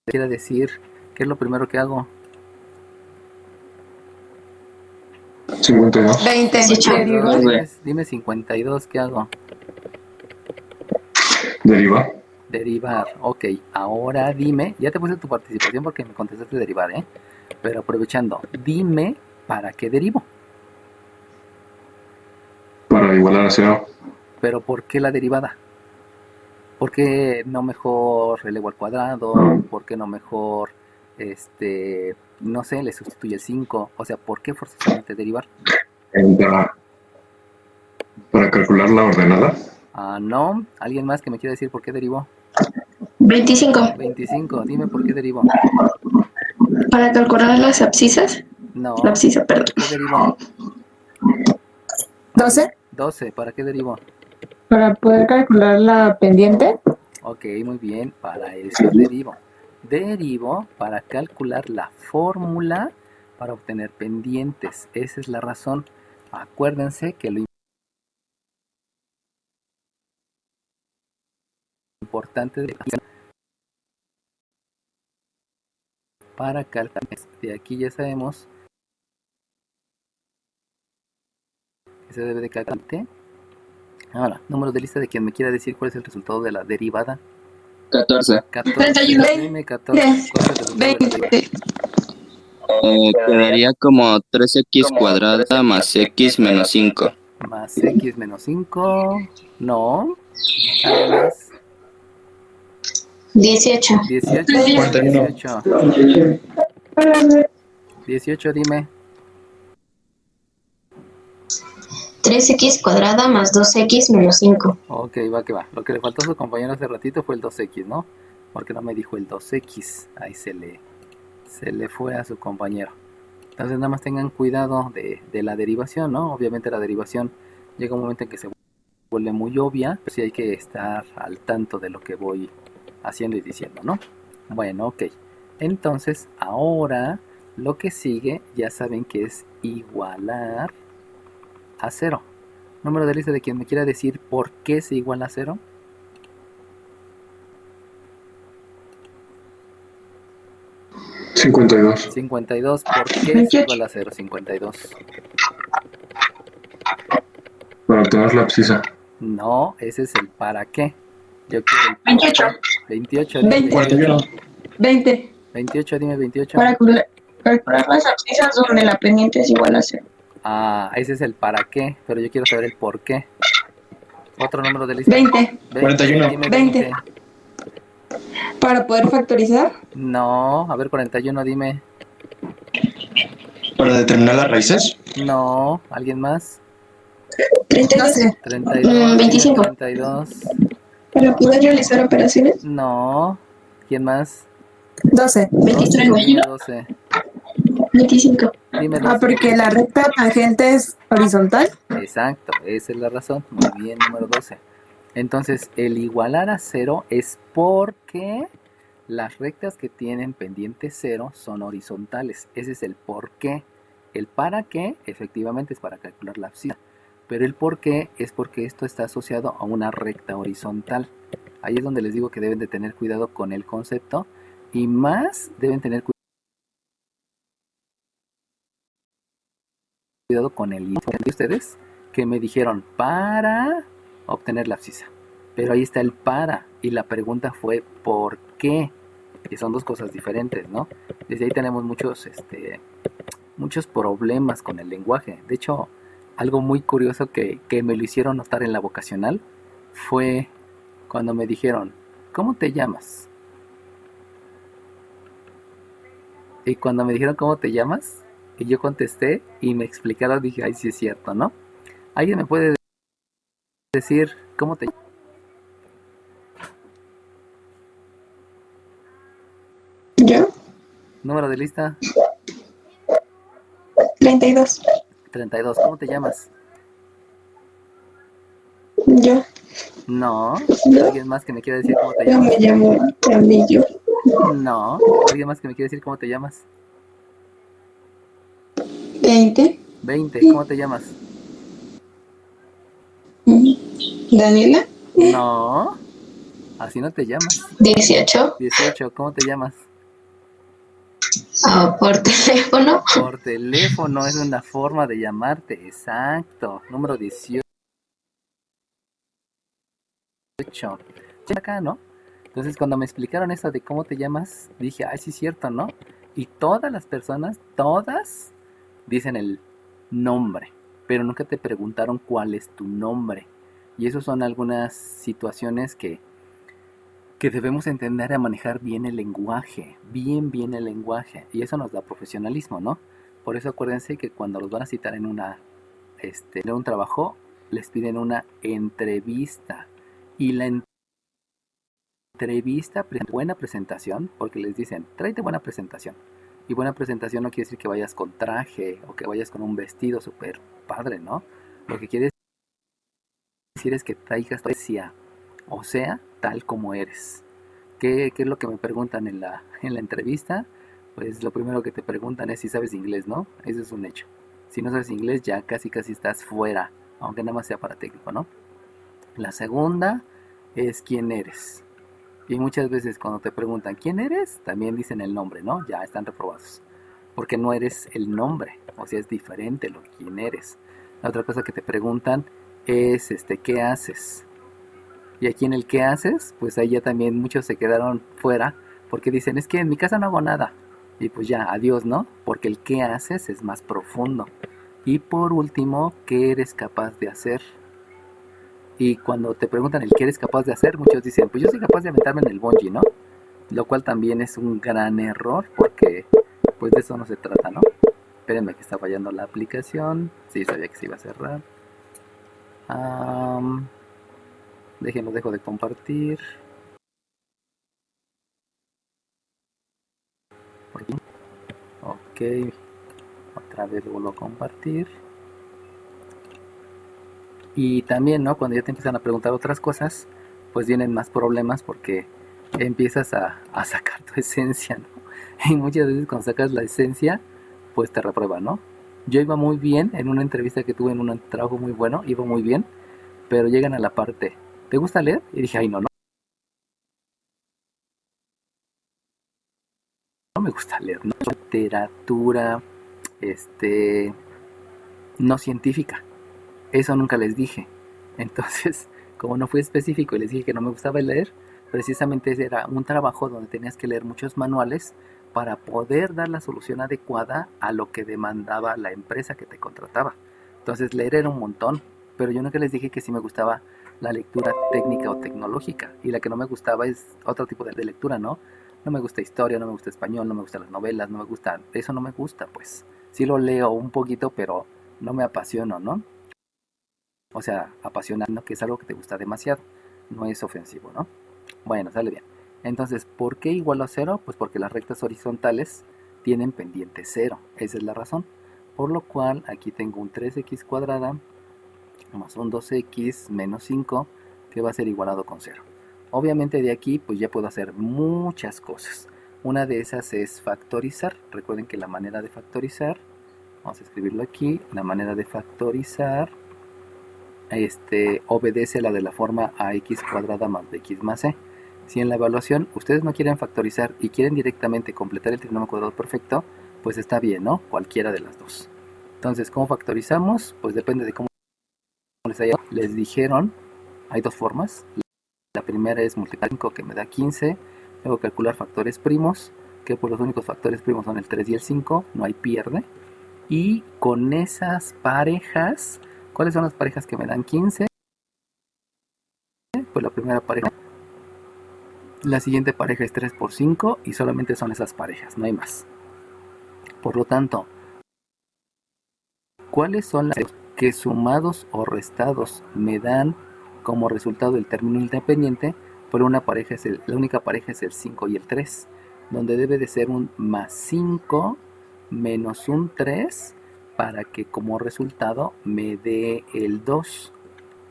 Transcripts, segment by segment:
quiera decir, ¿qué es lo primero que hago? 52. 20. 52, Deriva. dime 52, ¿qué hago? Deriva. Derivar, ok. Ahora dime, ya te puse tu participación porque me contestaste derivar, ¿eh? Pero aprovechando, dime para qué derivo. Para igualar a 0. Pero ¿por qué la derivada? ¿Por qué no mejor relevo al cuadrado? ¿Por qué no mejor, no sé, le sustituye el 5? O sea, ¿por qué forzosamente derivar? Para calcular la ordenada. No. ¿Alguien más que me quiera decir por qué derivó? 25. 25, dime por qué derivó. Para calcular las abscisas. No, La abscisa, ¿para perdón. qué derivó? 12. 12, ¿para qué derivó? Para poder calcular la pendiente. Ok, muy bien, para eso derivo. Derivo para calcular la fórmula para obtener pendientes. Esa es la razón. Acuérdense que lo importante para calcular, de aquí ya sabemos que se debe de calcular. Ahora, número de lista de quien me quiera decir cuál es el resultado de la derivada. 14. 31. Dime 14. ¿Cuál es el resultado de la derivada? 20. Quedaría como 3x cuadrada más x menos 5. Más x menos 5. No. Además, 18. 18. 41. 18. 18, dime. 3x cuadrada más 2x menos 5. Ok, va que va. Lo que le faltó a su compañero hace ratito fue el 2x, ¿no? Porque no me dijo el 2x. Ahí se le fue a su compañero. Entonces nada más tengan cuidado de la derivación, ¿no? Obviamente la derivación llega un momento en que se vuelve muy obvia, pero sí hay que estar al tanto de lo que voy haciendo y diciendo, ¿no? Bueno, ok. Entonces ahora lo que sigue ya saben que es igualar a 0. Número de lista de quien me quiera decir por qué se iguala a 0. $52. 52, ¿por qué se iguala a 0? 52. Para obtener la abscisa. No, ese es el para qué. Yo quiero el 28. 28, dime 20. 28. 20. 28, dime 28. Para calcular las abscisas donde la pendiente es igual a 0. Ese es el para qué, pero yo quiero saber el por qué. Otro número de lista. 20. 41. Dime 20. Para poder factorizar. No, a ver, 41, dime. Para determinar las raíces. No, ¿alguien más? 32. 32, 25. 32. Para poder realizar operaciones. No, ¿quién más? 12. 23. 12, dime 12. 25. Dime 12. Porque la recta tangente es horizontal. Exacto, esa es la razón. Muy bien, número 12. Entonces, el igualar a 0 es porque las rectas que tienen pendiente 0 son horizontales. Ese es el por qué. El para qué, efectivamente, es para calcular la abscisa. Pero el por qué es porque esto está asociado a una recta horizontal. Ahí es donde les digo que deben de tener cuidado con el concepto. Y más deben tener cuidado con el inicio de ustedes que me dijeron para obtener la abscisa. Pero ahí está el para y la pregunta fue ¿por qué? Que son dos cosas diferentes, ¿no? Desde ahí tenemos muchos problemas con el lenguaje. De hecho, algo muy curioso que me lo hicieron notar en la vocacional fue cuando me dijeron, ¿cómo te llamas? Y cuando me dijeron ¿cómo te llamas? Y yo contesté y me explicaron, dije, ay, sí es cierto, ¿no? ¿Alguien me puede decir cómo te llamas? Yo. Número de lista 32. 32. ¿Cómo te llamas? Yo. No. Yo. ¿Alguien más que me quiera decir cómo te Yo llamas? me llamo Camillo. No. ¿Alguien más que me quiera decir cómo te llamas? 20. 20. ¿Cómo te llamas? Daniela. No. Así no te llamas. 18. 18. ¿Cómo te llamas? Por teléfono. Por teléfono es una forma de llamarte, exacto. Número 18. Acá, ¿no? Entonces cuando me explicaron eso de cómo te llamas, dije, ay, sí es cierto, ¿no? Y todas las personas, todas, dicen el nombre, pero nunca te preguntaron cuál es tu nombre. Y eso son algunas situaciones que debemos entender a manejar bien el lenguaje, bien el lenguaje. Y eso nos da profesionalismo, ¿no? Por eso acuérdense que cuando los van a citar en en un trabajo, les piden una entrevista. Y la entrevista, buena presentación, porque les dicen, tráete buena presentación. Y buena presentación no quiere decir que vayas con traje o que vayas con un vestido súper padre, ¿no? Lo que quiere decir es que traigas presencia, o sea, tal como eres. ¿Qué es lo que me preguntan en la entrevista? Pues lo primero que te preguntan es si sabes inglés, ¿no? Eso es un hecho. Si no sabes inglés ya casi estás fuera, aunque nada más sea para técnico, ¿no? La segunda es quién eres. Y muchas veces cuando te preguntan quién eres, también dicen el nombre, ¿no? Ya están reprobados. Porque no eres el nombre, o sea, es diferente lo que quién eres. La otra cosa que te preguntan es ¿qué haces? Y aquí en el ¿qué haces? Pues ahí ya también muchos se quedaron fuera porque dicen, es que en mi casa no hago nada. Y pues ya, adiós, ¿no? Porque el ¿qué haces? Es más profundo. Y por último, ¿qué eres capaz de hacer? Y cuando te preguntan el qué eres capaz de hacer, muchos dicen, pues yo soy capaz de aventarme en el bungee, ¿no? Lo cual también es un gran error porque pues de eso no se trata, ¿no? Espérenme que está fallando la aplicación. Sí, sabía que se iba a cerrar. Déjenlo, dejo de compartir. Ok, otra vez lo vuelvo a compartir. Y también, ¿no? Cuando ya te empiezan a preguntar otras cosas, pues vienen más problemas porque empiezas a sacar tu esencia, ¿no? Y muchas veces cuando sacas la esencia, pues te reprueban, ¿no? Yo iba muy bien en una entrevista que tuve en un trabajo muy bueno, iba muy bien, pero llegan a la parte, ¿te gusta leer? Y dije, ay, no me gusta leer, ¿no? Literatura, no científica. Eso nunca les dije. Entonces, como no fui específico y les dije que no me gustaba leer, precisamente ese era un trabajo donde tenías que leer muchos manuales para poder dar la solución adecuada a lo que demandaba la empresa que te contrataba. Entonces, leer era un montón, pero yo nunca les dije que sí me gustaba la lectura técnica o tecnológica. Y la que no me gustaba es otro tipo de lectura, ¿no? No me gusta historia, no me gusta español, no me gustan las novelas, no me gusta, eso no me gusta, pues. Sí lo leo un poquito, pero no me apasiono, ¿no? O sea, apasionando, que es algo que te gusta demasiado. No es ofensivo, ¿no? Bueno, sale bien. Entonces, ¿por qué igual a cero? Pues porque las rectas horizontales tienen pendiente cero. Esa es la razón. Por lo cual, aquí tengo un 3x cuadrada más un 2x menos 5 que va a ser igualado con 0. Obviamente de aquí, pues ya puedo hacer muchas cosas. Una de esas es factorizar. Recuerden que la manera de factorizar, vamos a escribirlo aquí, la manera de factorizar obedece a la de la forma ax cuadrada más bx más c. Si en la evaluación ustedes no quieren factorizar y quieren directamente completar el trinomio cuadrado perfecto, pues está bien, ¿no? Cualquiera de las dos. Entonces, ¿cómo factorizamos? Pues depende de cómo les dijeron. Hay dos formas. La primera es multiplicar 5, que me da 15. Luego calcular factores primos, que pues los únicos factores primos son el 3 y el 5, no hay pierde. Y con esas parejas, ¿cuáles son las parejas que me dan 15? Pues la primera pareja, la siguiente pareja es 3 por 5 y solamente son esas parejas, no hay más. Por lo tanto, ¿cuáles son las que sumados o restados me dan como resultado el término independiente? Por una pareja la única pareja es el 5 y el 3, donde debe de ser un más 5 menos un 3 para que como resultado me dé el 2.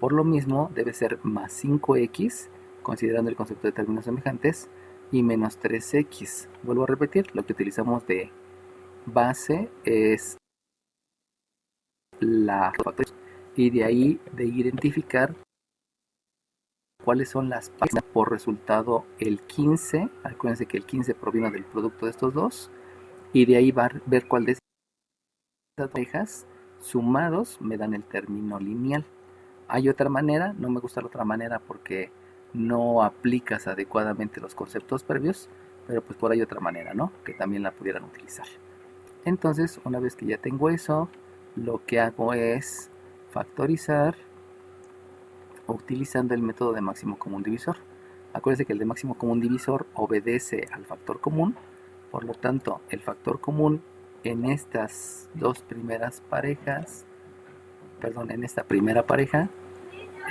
Por lo mismo debe ser más 5x, considerando el concepto de términos semejantes, y menos 3x. Vuelvo a repetir, lo que utilizamos de base es la factorización, y de ahí de identificar cuáles son las parejas por resultado el 15. Acuérdense que el 15 proviene del producto de estos dos, y de ahí ver cuál de esas parejas sumados me dan el término lineal. Hay otra manera, no me gusta la otra manera porque no aplicas adecuadamente los conceptos previos, pero pues por ahí otra manera, ¿no? Que también la pudieran utilizar. Entonces, una vez que ya tengo eso, lo que hago es factorizar utilizando el método de máximo común divisor. Acuérdense que el de máximo común divisor obedece al factor común, por lo tanto, el factor común en estas dos primeras parejas, en esta primera pareja,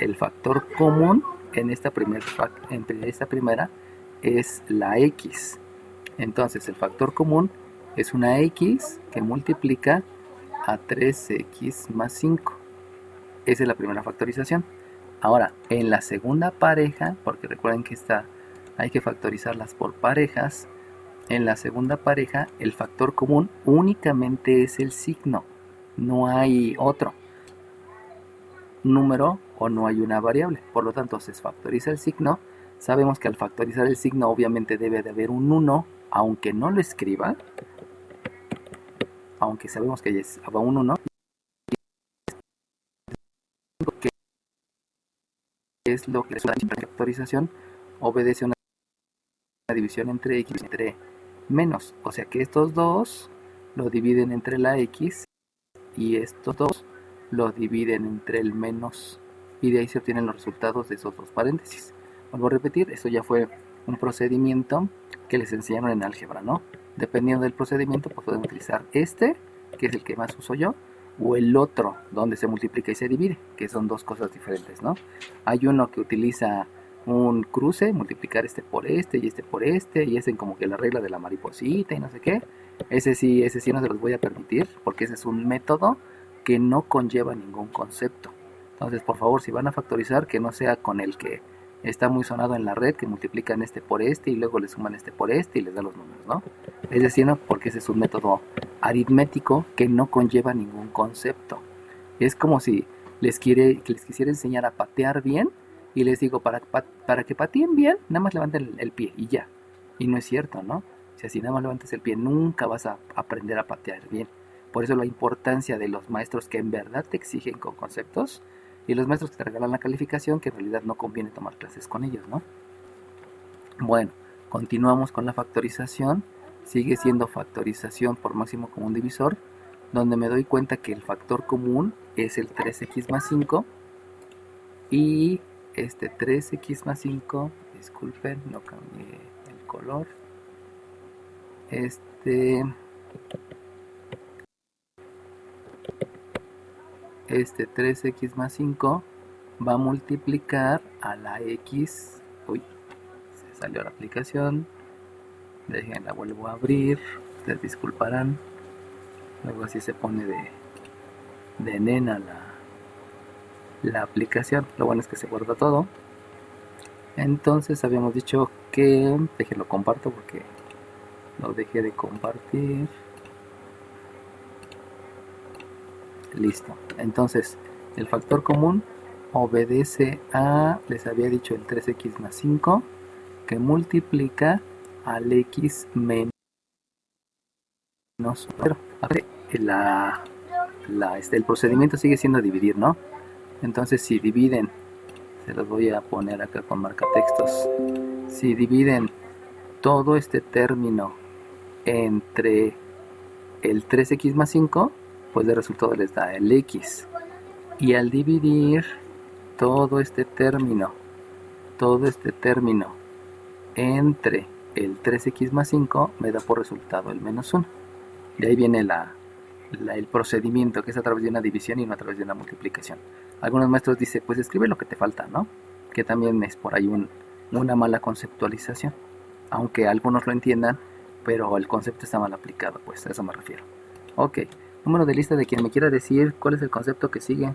el factor común en esta primera es la x. Entonces, el factor común es una x que multiplica a 3x más 5. Esa es la primera factorización. Ahora, en la segunda pareja, porque recuerden que hay que factorizarlas por parejas, en la segunda pareja el factor común únicamente es el signo, no hay otro número o no hay una variable, por lo tanto se factoriza el signo. Sabemos que al factorizar el signo obviamente debe de haber un 1, aunque no lo escriba, aunque sabemos que es un 1, que es lo que la factorización obedece a una división entre x y entre menos, o sea que estos dos lo dividen entre la x y estos dos lo dividen entre el menos, y de ahí se obtienen los resultados de esos dos paréntesis. Vuelvo a repetir, eso ya fue un procedimiento que les enseñaron en álgebra, ¿no? Dependiendo del procedimiento, pues pueden utilizar este, que es el que más uso yo, o el otro, donde se multiplica y se divide, que son dos cosas diferentes, ¿no? Hay uno que utiliza un cruce, multiplicar este por este y este por este, y hacen como que la regla de la mariposita y no sé qué. Ese sí no se los voy a permitir, porque ese es un método que no conlleva ningún concepto. Entonces, por favor, si van a factorizar, que no sea con el que está muy sonado en la red, que multiplican este por este y luego le suman este por este y les da los números, ¿no? Es decir, no, porque ese es un método aritmético que no conlleva ningún concepto. Es como si les quisiera enseñar a patear bien y les digo, para que pateen bien, nada más levanten el pie y ya. Y no es cierto, ¿no? O sea, si nada más levantas el pie, nunca vas a aprender a patear bien. Por eso la importancia de los maestros que en verdad te exigen con conceptos y los maestros que te regalan la calificación, que en realidad no conviene tomar clases con ellos, ¿no? Bueno, continuamos con la factorización. Sigue siendo factorización por máximo común divisor, donde me doy cuenta que el factor común es el 3x más 5 y este 3x más 5, disculpen, no cambié el color, este 3x más 5 va a multiplicar a la x, se salió la aplicación, la vuelvo a abrir, ustedes disculparán, luego así se pone de nena la aplicación. Lo bueno es que se guarda todo. Entonces habíamos dicho que, déjenlo comparto porque lo dejé de compartir. Listo. Entonces el factor común obedece a, les había dicho, el 3x más 5 que multiplica al x menos 0. El procedimiento sigue siendo dividir, ¿no? Entonces si dividen, se los voy a poner acá con marcatextos, si dividen todo este término entre el 3x más 5, pues de resultado les da el x, y al dividir todo este término entre el 3x más 5 me da por resultado el menos 1. De ahí viene el procedimiento, que es a través de una división y no a través de una multiplicación. Algunos maestros dicen, pues escribe lo que te falta, ¿no? Que también es por ahí una mala conceptualización, aunque algunos lo entiendan, pero el concepto está mal aplicado, pues a eso me refiero. Ok, número de lista de quien me quiera decir cuál es el concepto que sigue.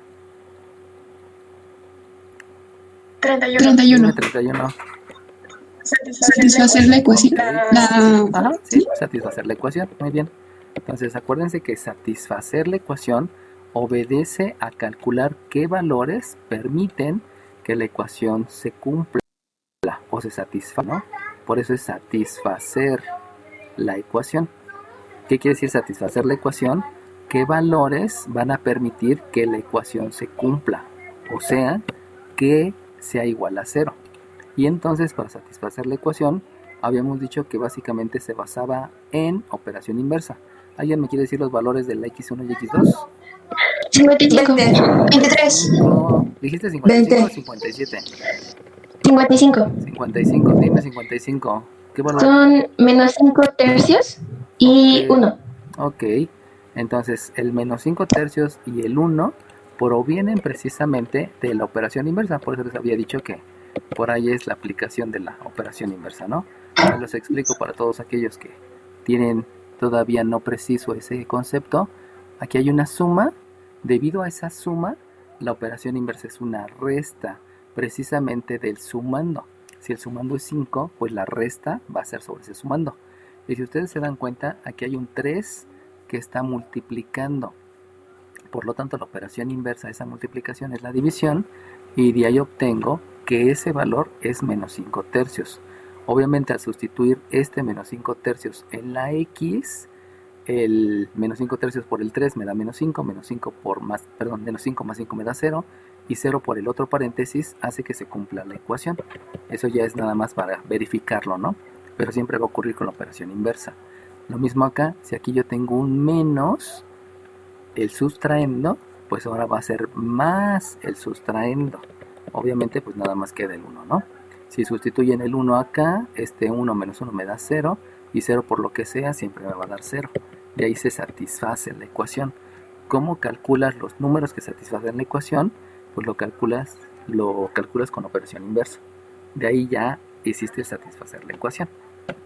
31. 31. Satisfacer la ecuación. Ajá, sí, satisfacer la ecuación, muy bien. Entonces acuérdense que satisfacer la ecuación obedece a calcular qué valores permiten que la ecuación se cumpla o se satisfaga, ¿no? Por eso es satisfacer la ecuación. ¿Qué quiere decir satisfacer la ecuación? ¿Qué valores van a permitir que la ecuación se cumpla? O sea, que sea igual a 0. Y entonces, para satisfacer la ecuación, habíamos dicho que básicamente se basaba en operación inversa. ¿Alguien me quiere decir los valores de la x1 y x2? 55. 23. 5. ¿Dijiste 55 o 20. 57? 55. 55, dime 55. ¿Qué valor? Son menos 5 tercios y Ok. 1. Ok, entonces el menos 5 tercios y el 1 provienen precisamente de la operación inversa. Por eso les había dicho que por ahí es la aplicación de la operación inversa, ¿no? Ahora los explico para todos aquellos que tienen todavía no preciso ese concepto. Aquí hay una suma. Debido a esa suma, la operación inversa es una resta precisamente del sumando. Si el sumando es 5, pues la resta va a ser sobre ese sumando. Y si ustedes se dan cuenta, aquí hay un 3 que está multiplicando. Por lo tanto, la operación inversa de esa multiplicación es la división, y de ahí obtengo que ese valor es menos 5 tercios. Obviamente, al sustituir este menos 5 tercios en la x, el menos 5 tercios por el 3 me da menos 5, menos 5 más 5 me da 0, y 0 por el otro paréntesis hace que se cumpla la ecuación. Eso ya es nada más para verificarlo, ¿no? Pero siempre va a ocurrir con la operación inversa. Lo mismo acá, si aquí yo tengo un menos, el sustraendo, pues ahora va a ser más el sustraendo. Obviamente pues nada más queda el 1, ¿no? Si sustituyen el 1 acá, este 1 menos 1 me da 0, y 0 por lo que sea siempre me va a dar 0. De ahí se satisface la ecuación. ¿Cómo calculas los números que satisfacen la ecuación? Pues lo calculas con operación inversa. De ahí ya hiciste satisfacer la ecuación.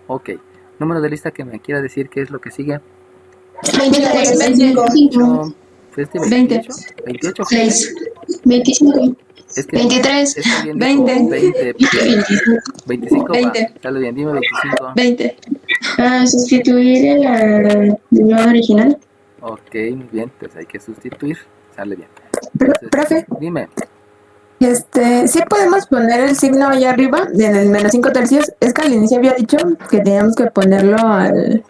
Ok, número de lista que me quiera decir qué es lo que sigue. 23. 28. ¿Fue este 20. 28? 28. 6. 25. Es que 23. es que alguien dijo 20. 25 va. 20. Sale bien, dime 25. 20. Sustituir el número original. Ok, muy bien, pues hay que sustituir. Sale bien. Entonces, Profe, dime. sí podemos poner el signo allá arriba en el menos 5 tercios. Es que al inicio había dicho que teníamos que ponerlo al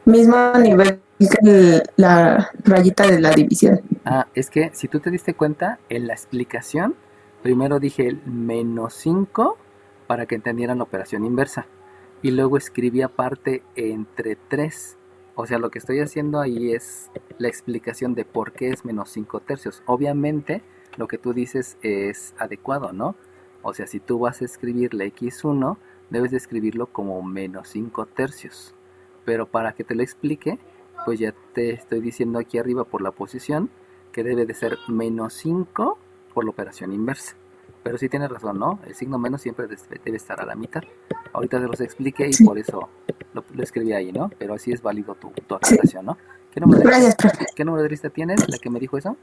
mismo nivel que la rayita de la división. Ah, es que si tú te diste cuenta, en la explicación, primero dije el menos 5 para que entendieran la operación inversa. Y luego escribí aparte entre 3. O sea, lo que estoy haciendo ahí es la explicación de por qué es menos 5 tercios. Obviamente, lo que tú dices es adecuado, ¿no? O sea, si tú vas a escribir la x1, debes de escribirlo como menos 5 tercios. Pero para que te lo explique, pues ya te estoy diciendo aquí arriba por la posición que debe de ser menos 5 por la operación inversa. Pero sí tienes razón, ¿no? El signo menos siempre debe estar a la mitad. Ahorita se los expliqué y por eso lo escribí ahí, ¿no? Pero así es válido tu aclaración, ¿no? ¿Qué número de Gracias, lista, profe. ¿Qué número de lista tienes? ¿La que me dijo eso?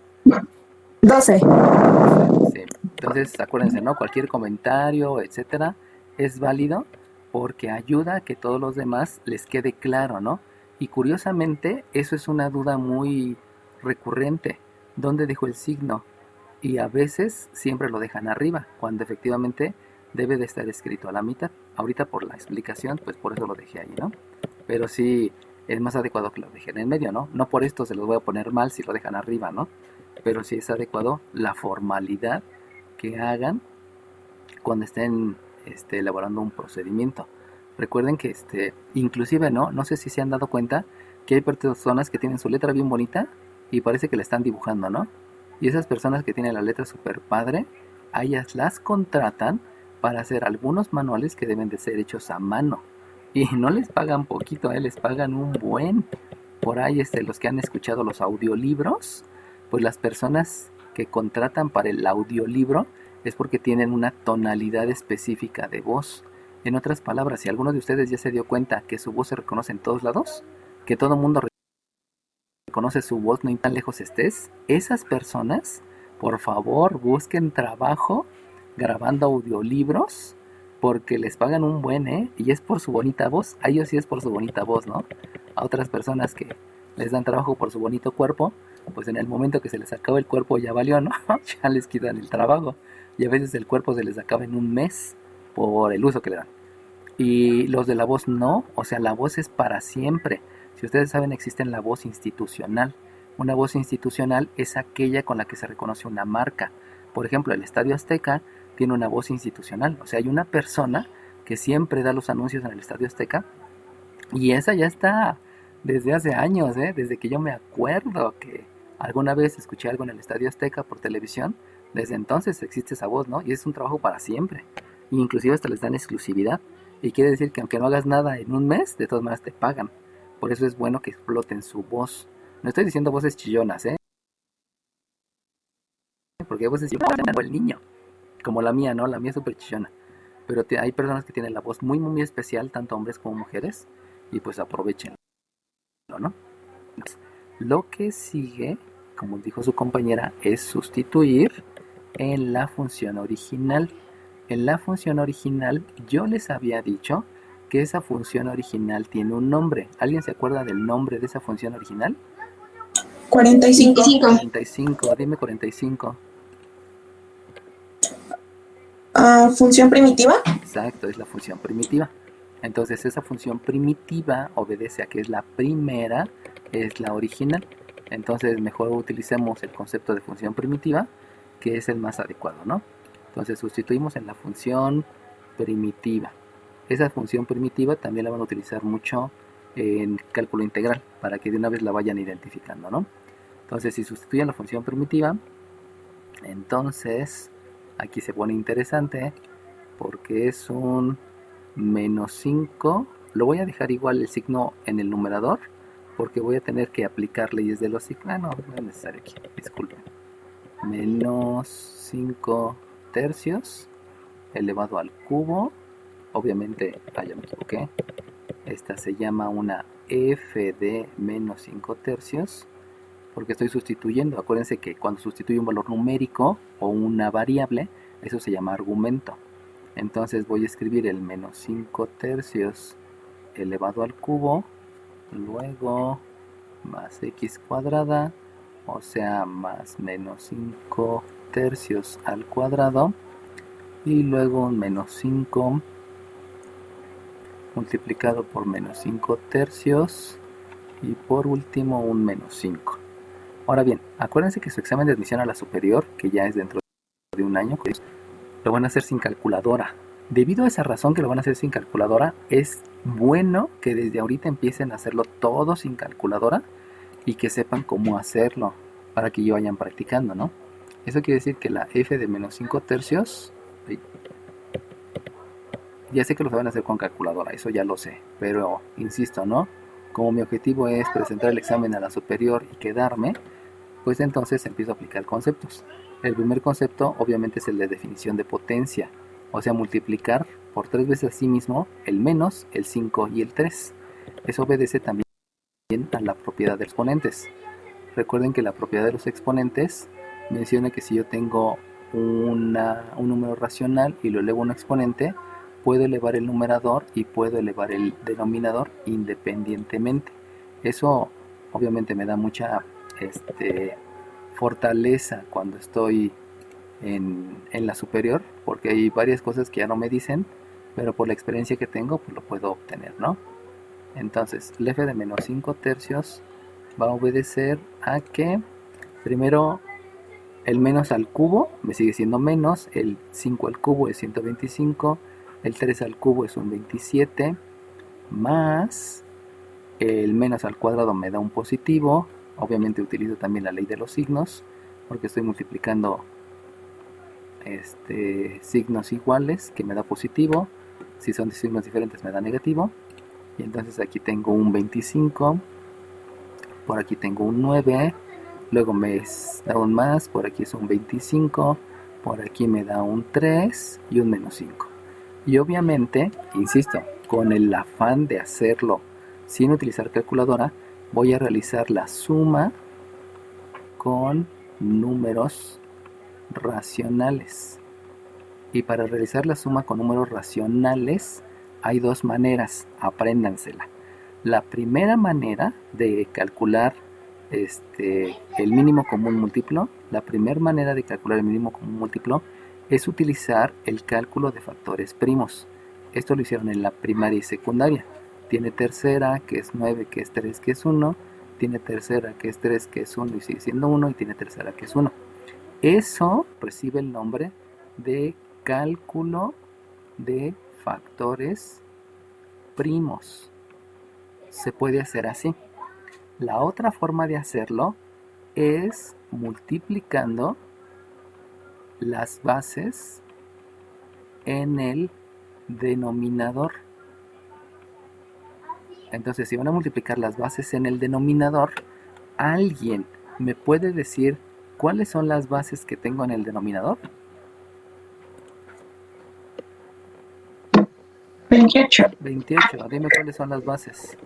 12. Sí. Entonces, acuérdense, ¿no? Cualquier comentario, etcétera, es válido porque ayuda a que todos los demás les quede claro, ¿no? Y curiosamente, eso es una duda muy recurrente. ¿Dónde dejó el signo? Y a veces siempre lo dejan arriba, cuando efectivamente debe de estar escrito a la mitad. Ahorita por la explicación, pues por eso lo dejé ahí, ¿no? Pero sí, es más adecuado que lo dejen en medio, ¿no? No por esto se los voy a poner mal si lo dejan arriba, ¿no? Pero sí es adecuado la formalidad que hagan cuando estén elaborando un procedimiento. Recuerden que inclusive no sé si se han dado cuenta que hay personas que tienen su letra bien bonita y parece que la están dibujando, ¿no? Y esas personas que tienen la letra super padre, a ellas las contratan para hacer algunos manuales que deben de ser hechos a mano. Y no les pagan poquito, les pagan un buen. Por ahí los que han escuchado los audiolibros, pues las personas que contratan para el audiolibro es porque tienen una tonalidad específica de voz. En otras palabras, si alguno de ustedes ya se dio cuenta que su voz se reconoce en todos lados, que todo el mundo reconoce su voz, no hay tan lejos estés, esas personas, por favor, busquen trabajo grabando audiolibros, porque les pagan un buen, y es por su bonita voz. A ellos sí es por su bonita voz, ¿no? A otras personas que les dan trabajo por su bonito cuerpo, pues en el momento que se les acaba el cuerpo ya valió, ¿no? Ya les quitan el trabajo, y a veces el cuerpo se les acaba en un mes por el uso que le dan. Y los de la voz no, o sea, la voz es para siempre. Si ustedes saben, existe la voz institucional. Una voz institucional es aquella con la que se reconoce una marca. Por ejemplo, el Estadio Azteca tiene una voz institucional. O sea, hay una persona que siempre da los anuncios en el Estadio Azteca. Y esa ya está desde hace años, desde que yo me acuerdo que alguna vez escuché algo en el Estadio Azteca por televisión. Desde entonces existe esa voz, ¿no? Y es un trabajo para siempre. E inclusive hasta les dan exclusividad. Y quiere decir que aunque no hagas nada en un mes, de todas maneras te pagan. Por eso es bueno que exploten su voz. No estoy diciendo voces chillonas, porque hay voces chillonas como el niño. Como la mía, ¿no? La mía es súper chillona. Pero hay personas que tienen la voz muy, muy especial, tanto hombres como mujeres. Y pues aprovechenlo, ¿no? Lo que sigue, como dijo su compañera, es sustituir en la función original. En la función original yo les había dicho que esa función original tiene un nombre. ¿Alguien se acuerda del nombre de esa función original? 45. 45, dime 45. Función primitiva. Exacto, es la función primitiva. Entonces esa función primitiva obedece a que es la primera, es la original. Entonces mejor utilicemos el concepto de función primitiva, que es el más adecuado, ¿no? Entonces sustituimos en la función primitiva. Esa función primitiva también la van a utilizar mucho en cálculo integral, para que de una vez la vayan identificando, ¿no? Entonces si sustituyen la función primitiva, entonces aquí se pone interesante, porque es un menos 5. Lo voy a dejar igual el signo en el numerador, porque voy a tener que aplicar leyes de los signos. No es necesario aquí, disculpen. Menos 5 tercios elevado al cubo. Obviamente, ya me equivoqué. Esta se llama una f de menos 5 tercios, porque estoy sustituyendo. Acuérdense que cuando sustituyo un valor numérico o una variable, eso se llama argumento. Entonces voy a escribir el menos 5 tercios elevado al cubo, luego más x cuadrada, o sea, más menos 5 tercios al cuadrado, y luego un menos 5 multiplicado por menos 5 tercios, y por último un menos 5. Ahora bien, acuérdense que su examen de admisión a la superior, que ya es dentro de un año, lo van a hacer sin calculadora. Debido a esa razón que lo van a hacer sin calculadora, es bueno que desde ahorita empiecen a hacerlo todo sin calculadora y que sepan cómo hacerlo para que vayan practicando, ¿no? Eso quiere decir que la f de menos 5 tercios, ya sé que lo saben hacer con calculadora, eso ya lo sé, pero insisto, ¿no? Como mi objetivo es presentar el examen a la superior y quedarme, pues entonces empiezo a aplicar conceptos. El primer concepto obviamente es el de definición de potencia, o sea, multiplicar por 3 veces a sí mismo el menos, el 5 y el 3. Eso obedece también a la propiedad de exponentes. Recuerden que la propiedad de los exponentes menciona que si yo tengo un número racional y lo elevo a un exponente, puedo elevar el numerador y puedo elevar el denominador independientemente. Eso obviamente me da mucha fortaleza cuando estoy en la superior, porque hay varias cosas que ya no me dicen, pero por la experiencia que tengo, pues lo puedo obtener, ¿no? Entonces, el f de menos 5 tercios va a obedecer a que primero el menos al cubo me sigue siendo menos, el 5 al cubo es 125, el 3 al cubo es un 27, más el menos al cuadrado me da un positivo. Obviamente utilizo también la ley de los signos, porque estoy multiplicando signos iguales, que me da positivo. Si son de signos diferentes me da negativo. Y entonces aquí tengo un 25, por aquí tengo un 9, luego me da un más, por aquí es un 25, por aquí me da un 3 y un menos 5. Y obviamente, insisto, con el afán de hacerlo sin utilizar calculadora, voy a realizar la suma con números racionales. Y para realizar la suma con números racionales hay dos maneras, apréndansela. La primera manera de calcular el mínimo común múltiplo, es utilizar el cálculo de factores primos. Esto lo hicieron en la primaria y secundaria. tiene tercera, que es 9, que es 3, que es 1, tiene tercera, que es 3, que es 1 y sigue siendo 1, y tiene tercera, que es 1. Eso recibe el nombre de cálculo de factores primos. Se puede hacer así. La otra forma de hacerlo es multiplicando las bases en el denominador. Entonces, si van a multiplicar las bases en el denominador, ¿alguien me puede decir cuáles son las bases que tengo en el denominador? 28. 28. Dime cuáles son las bases.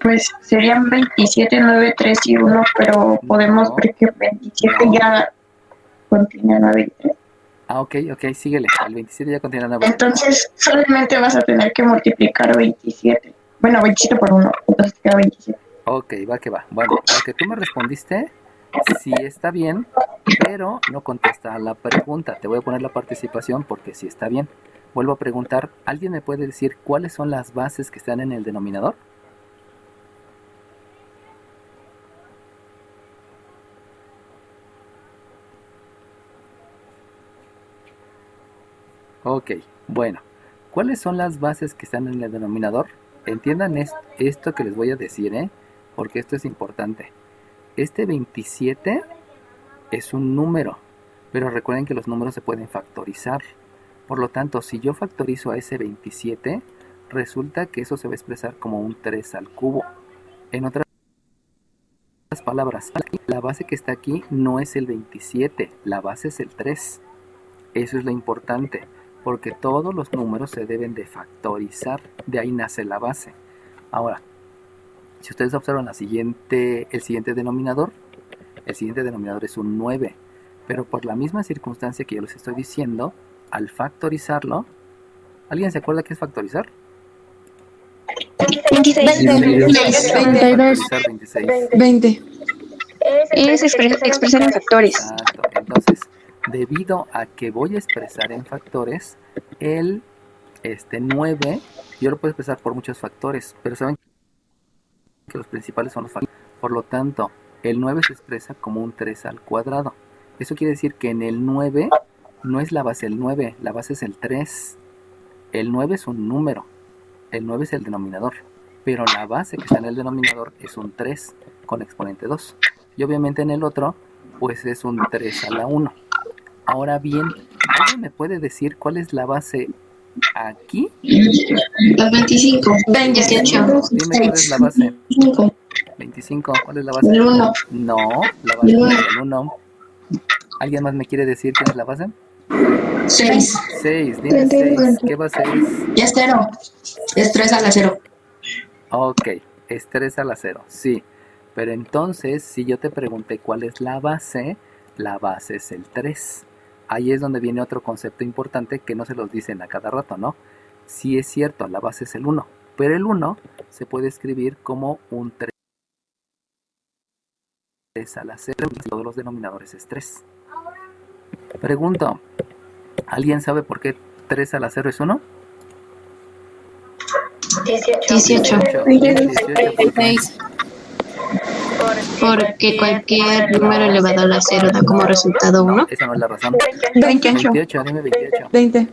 Pues serían 27, 9, 3 y 1, pero podemos No. ver que 27 No. ya contiene 9 y 3. Ah, ok, síguele. El 27 ya contiene la base. Entonces solamente vas a tener que multiplicar 27. Bueno, 27 por 1, entonces queda 27. Ok, va que va. Bueno, lo que tú me respondiste, sí está bien, pero no contesta a la pregunta. Te voy a poner la participación porque sí está bien. Vuelvo a preguntar, ¿alguien me puede decir cuáles son las bases que están en el denominador? Ok, bueno. ¿Cuáles son las bases que están en el denominador? Entiendan esto que les voy a decir, porque esto es importante. Este 27 es un número, pero recuerden que los números se pueden factorizar. Por lo tanto, si yo factorizo a ese 27, resulta que eso se va a expresar como un 3 al cubo. En otras palabras, la base que está aquí no es el 27, la base es el 3. Eso es lo importante, porque todos los números se deben de factorizar, de ahí nace la base. Ahora, si ustedes observan el siguiente denominador, el siguiente denominador es un 9, pero por la misma circunstancia que yo les estoy diciendo, al factorizarlo, ¿alguien se acuerda qué es factorizar? 26. Factorizar 26. 20. Es expresar en factores. Exacto. Entonces, debido a que voy a expresar en factores, el 9, yo lo puedo expresar por muchos factores, pero saben que los principales son los factores. Por lo tanto, el 9 se expresa como un 3 al cuadrado. Eso quiere decir que en el 9 no es la base el 9, la base es el 3. El 9 es un número, el 9 es el denominador, pero la base que está en el denominador es un 3 con exponente 2. Y obviamente en el otro, pues es un 3 a la 1. Ahora bien, ¿alguien me puede decir cuál es la base aquí? Los 25. 28. Dime cuál es la base. 5. 25, ¿cuál es la base? El 1. No, la base no es el 1. ¿Alguien más me quiere decir cuál es la base? 6. 6, dime 6. ¿Qué base es? Ya es 0. Es 3 a la 0. Ok, es 3 a la 0, sí. Pero entonces, si yo te pregunté cuál es la base es el 3. Ahí es donde viene otro concepto importante que no se los dicen a cada rato, ¿no? Sí es cierto, la base es el 1, pero el 1 se puede escribir como un 3 a la 0 y todos los denominadores es 3. Pregunto, ¿alguien sabe por qué 3 a la 0 es 1? 18. 18, ¿por qué? Porque cualquier número elevado a la 0 da como resultado 1. No, esa no es la razón. 28. 28, dime 28. 20.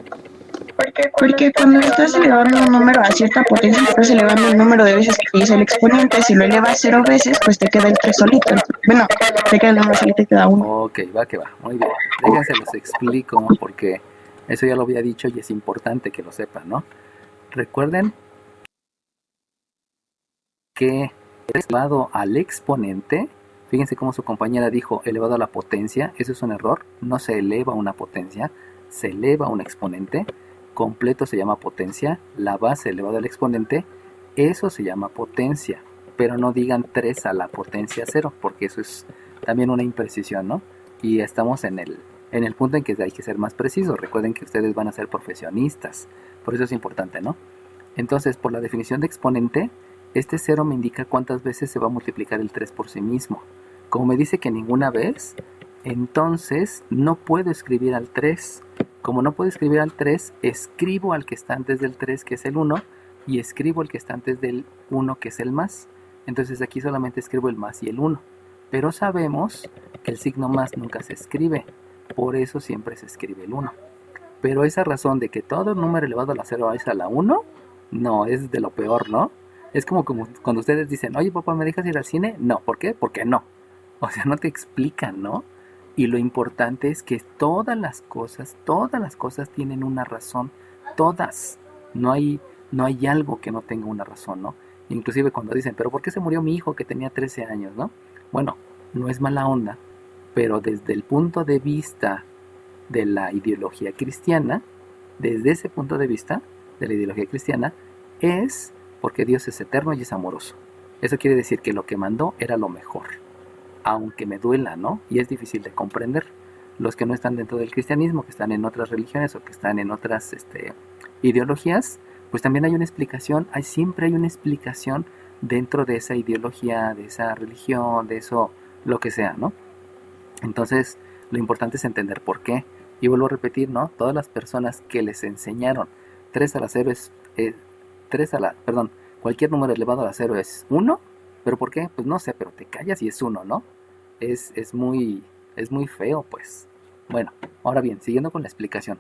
Porque cuando estás elevando un número a cierta potencia, estás elevando el número de veces que utiliza el exponente. Si lo elevas 0 veces, pues te queda el 3 solito. Bueno, te queda el número solito y queda 1. Ok, va que va, muy bien. Déjense los explico porque eso ya lo había dicho y es importante que lo sepan, ¿no? Recuerden que elevado al exponente, fíjense cómo su compañera dijo elevado a la potencia, eso es un error, no se eleva una potencia, se eleva un exponente, completo se llama potencia, la base elevada al exponente, eso se llama potencia, pero no digan 3 a la potencia 0, porque eso es también una imprecisión, ¿no? Y estamos en el punto en que hay que ser más precisos. Recuerden que ustedes van a ser profesionistas, por eso es importante, ¿no? Entonces, por la definición de exponente, este 0 me indica cuántas veces se va a multiplicar el 3 por sí mismo. Como me dice que ninguna vez, entonces no puedo escribir al 3, Como no puedo escribir al 3, escribo al que está antes del 3, que es el 1, y escribo el que está antes del 1, que es el más. Entonces aquí solamente escribo el más y el 1. Pero sabemos que el signo más nunca se escribe, por eso siempre se escribe el 1. Pero esa razón de que todo número elevado a la 0 es a la 1, no, es de lo peor, ¿no? Es como cuando ustedes dicen, oye papá, ¿me dejas ir al cine? No, ¿por qué? Porque no. O sea, no te explican, ¿no? Y lo importante es que todas las cosas tienen una razón, todas. No hay algo que no tenga una razón, ¿no? Inclusive cuando dicen, pero ¿por qué se murió mi hijo que tenía 13 años, ¿no? Bueno, no es mala onda, pero desde el punto de vista de la ideología cristiana, desde ese punto de vista de la ideología cristiana, es porque Dios es eterno y es amoroso. Eso quiere decir que lo que mandó era lo mejor, aunque me duela, ¿no? Y es difícil de comprender. Los que no están dentro del cristianismo, que están en otras religiones o que están en otras ideologías, pues también hay una explicación, siempre hay una explicación dentro de esa ideología, de esa religión, de eso, lo que sea, ¿no? Entonces, lo importante es entender por qué. Y vuelvo a repetir, ¿no? Todas las personas que les enseñaron 3 a la 0 cualquier número elevado a la 0 es 1, ¿pero por qué? Pues no sé, pero te callas y es 1, ¿no? Es muy feo, pues. Bueno, ahora bien, siguiendo con la explicación.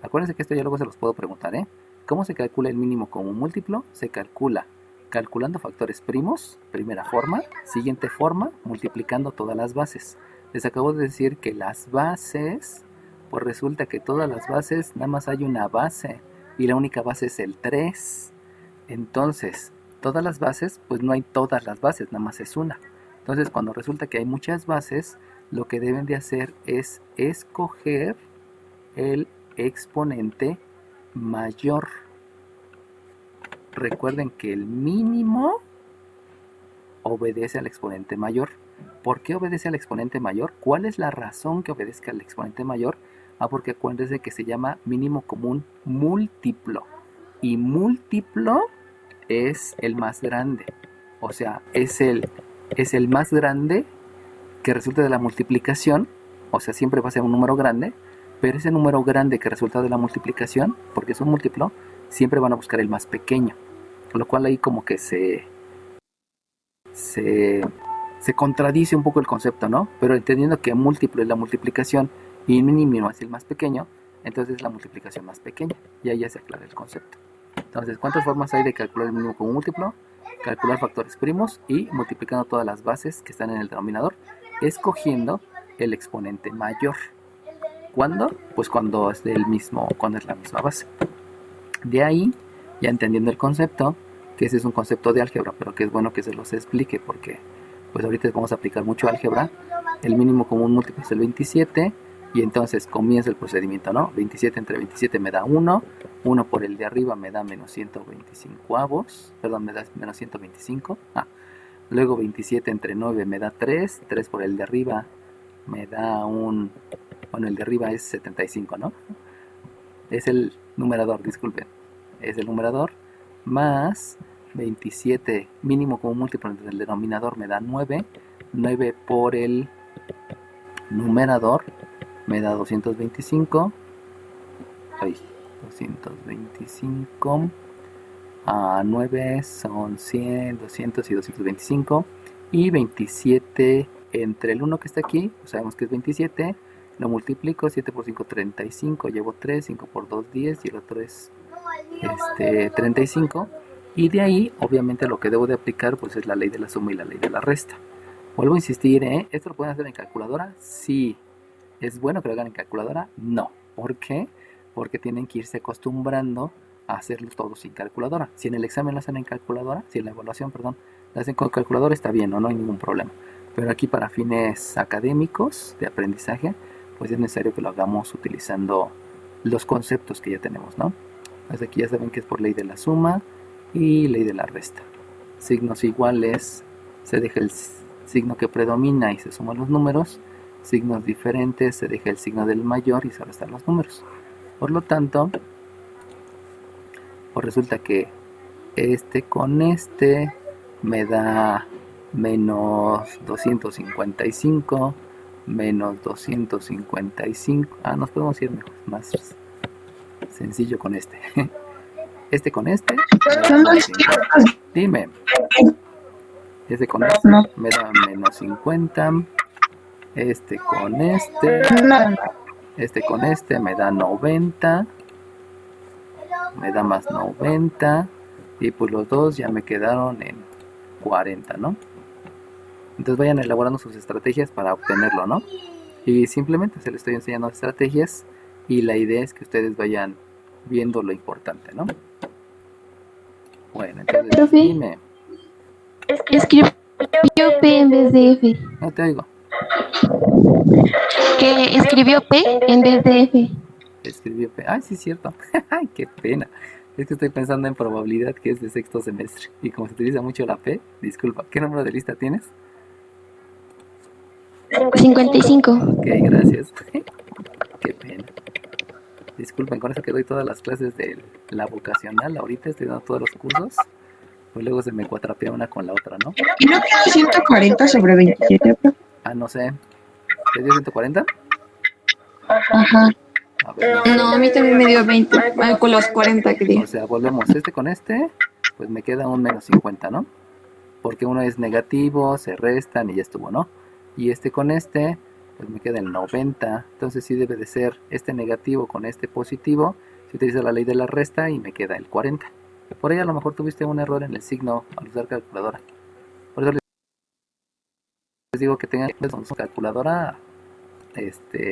Acuérdense que esto ya luego se los puedo preguntar, ¿eh? ¿Cómo se calcula el mínimo común múltiplo? Se calcula calculando factores primos, primera forma, siguiente forma, multiplicando todas las bases. Les acabo de decir que las bases, pues resulta que todas las bases, nada más hay una base, y la única base es el 3. Entonces, todas las bases, pues no hay todas las bases, nada más es una. Entonces, cuando resulta que hay muchas bases, lo que deben de hacer es escoger el exponente mayor. Recuerden que el mínimo obedece al exponente mayor. ¿Por qué obedece al exponente mayor? ¿Cuál es la razón que obedezca al exponente mayor? Porque acuérdense que se llama mínimo común múltiplo. Y múltiplo es el más grande. O sea, es el más grande que resulta de la multiplicación. O sea, siempre va a ser un número grande. Pero ese número grande que resulta de la multiplicación, porque es un múltiplo, siempre van a buscar el más pequeño. Lo cual ahí como que se contradice un poco el concepto, ¿no? Pero entendiendo que múltiplo es la multiplicación y mínimo es el más pequeño, entonces es la multiplicación más pequeña. Y ahí ya se aclara el concepto. Entonces, ¿cuántas formas hay de calcular el mínimo como múltiplo? Calcular factores primos y multiplicando todas las bases que están en el denominador, escogiendo el exponente mayor. ¿Cuándo? Pues cuando es la misma base. De ahí, ya entendiendo el concepto, que ese es un concepto de álgebra, pero que es bueno que se los explique porque pues ahorita vamos a aplicar mucho álgebra. El mínimo común múltiplo es el 27 y entonces comienza el procedimiento, ¿no? 27 entre 27 me da 1, 1 por el de arriba me da menos 125 me da menos 125. Luego 27 entre 9 me da 3, 3 por el de arriba me da el de arriba es 75, ¿no? Es el numerador, disculpen. Es el numerador más 27 mínimo como múltiplo del denominador me da 9. 9 por el numerador me da 225. 225. 9 son 100, 200 y 225. Y 27 entre el 1 que está aquí, pues sabemos que es 27. Lo multiplico, 7 por 5, 35. Llevo 3, 5 por 2, 10. Y el otro es 35. Y de ahí, obviamente, lo que debo de aplicar pues es la ley de la suma y la ley de la resta. Vuelvo a insistir, ¿esto lo pueden hacer en calculadora? Sí. ¿Es bueno que lo hagan en calculadora? No. ¿Por qué? Porque tienen que irse acostumbrando a hacerlo todo sin calculadora. Si en el examen lo hacen en calculadora, si en la evaluación, perdón, lo hacen con calculadora, está bien, no hay ningún problema. Pero aquí para fines académicos, de aprendizaje, pues es necesario que lo hagamos utilizando los conceptos que ya tenemos, ¿no? Entonces aquí ya saben que es por ley de la suma y ley de la resta. Signos iguales, se deja el signo que predomina y se suman los números. Signos diferentes, se deja el signo del mayor y se restan los números. Por lo tanto, pues resulta que con me da menos 255, menos 255. Nos podemos ir más Sencillo con este. Este con este. Son dos ciertos. Dime. Este con este No. me da menos 50. Este con este. No, Este con este me da 90. Me da más 90. Y pues los dos ya me quedaron en 40, ¿no? Entonces vayan elaborando sus estrategias para obtenerlo, ¿no? Y simplemente se les estoy enseñando estrategias. Y la idea es que ustedes vayan viendo lo importante, ¿no? Bueno, entonces Profe. dime. Escribió P en vez de F. No te oigo. Que escribió P en vez de F. Escribió P. Ay, sí, es cierto. Ay, qué pena. Es que estoy pensando en probabilidad que es de sexto semestre. Y como se utiliza mucho la P, disculpa, ¿qué número de lista tienes? 55. Ok, gracias. Qué pena. Disculpen, con eso que doy todas las clases de la vocacional. Ahorita estoy dando todos los cursos. Pues luego se me cuatrapea una con la otra, ¿no? ¿y no queda 140 sobre 27? Ah, no sé. ¿Te dio 140? Ajá. A ver, No, a mí también me dio 20. Con los 40 que di. o sea, volvemos este con este, pues me queda un menos 50, ¿no? Porque uno es negativo, se restan y ya estuvo, ¿no? Y este con este, pues me queda el 90. Entonces sí debe de ser este negativo con este positivo. Se utiliza la ley de la resta y me queda el 40. Por ahí a lo mejor tuviste un error en el signo al usar calculadora. Por eso les digo que tengan su calculadora,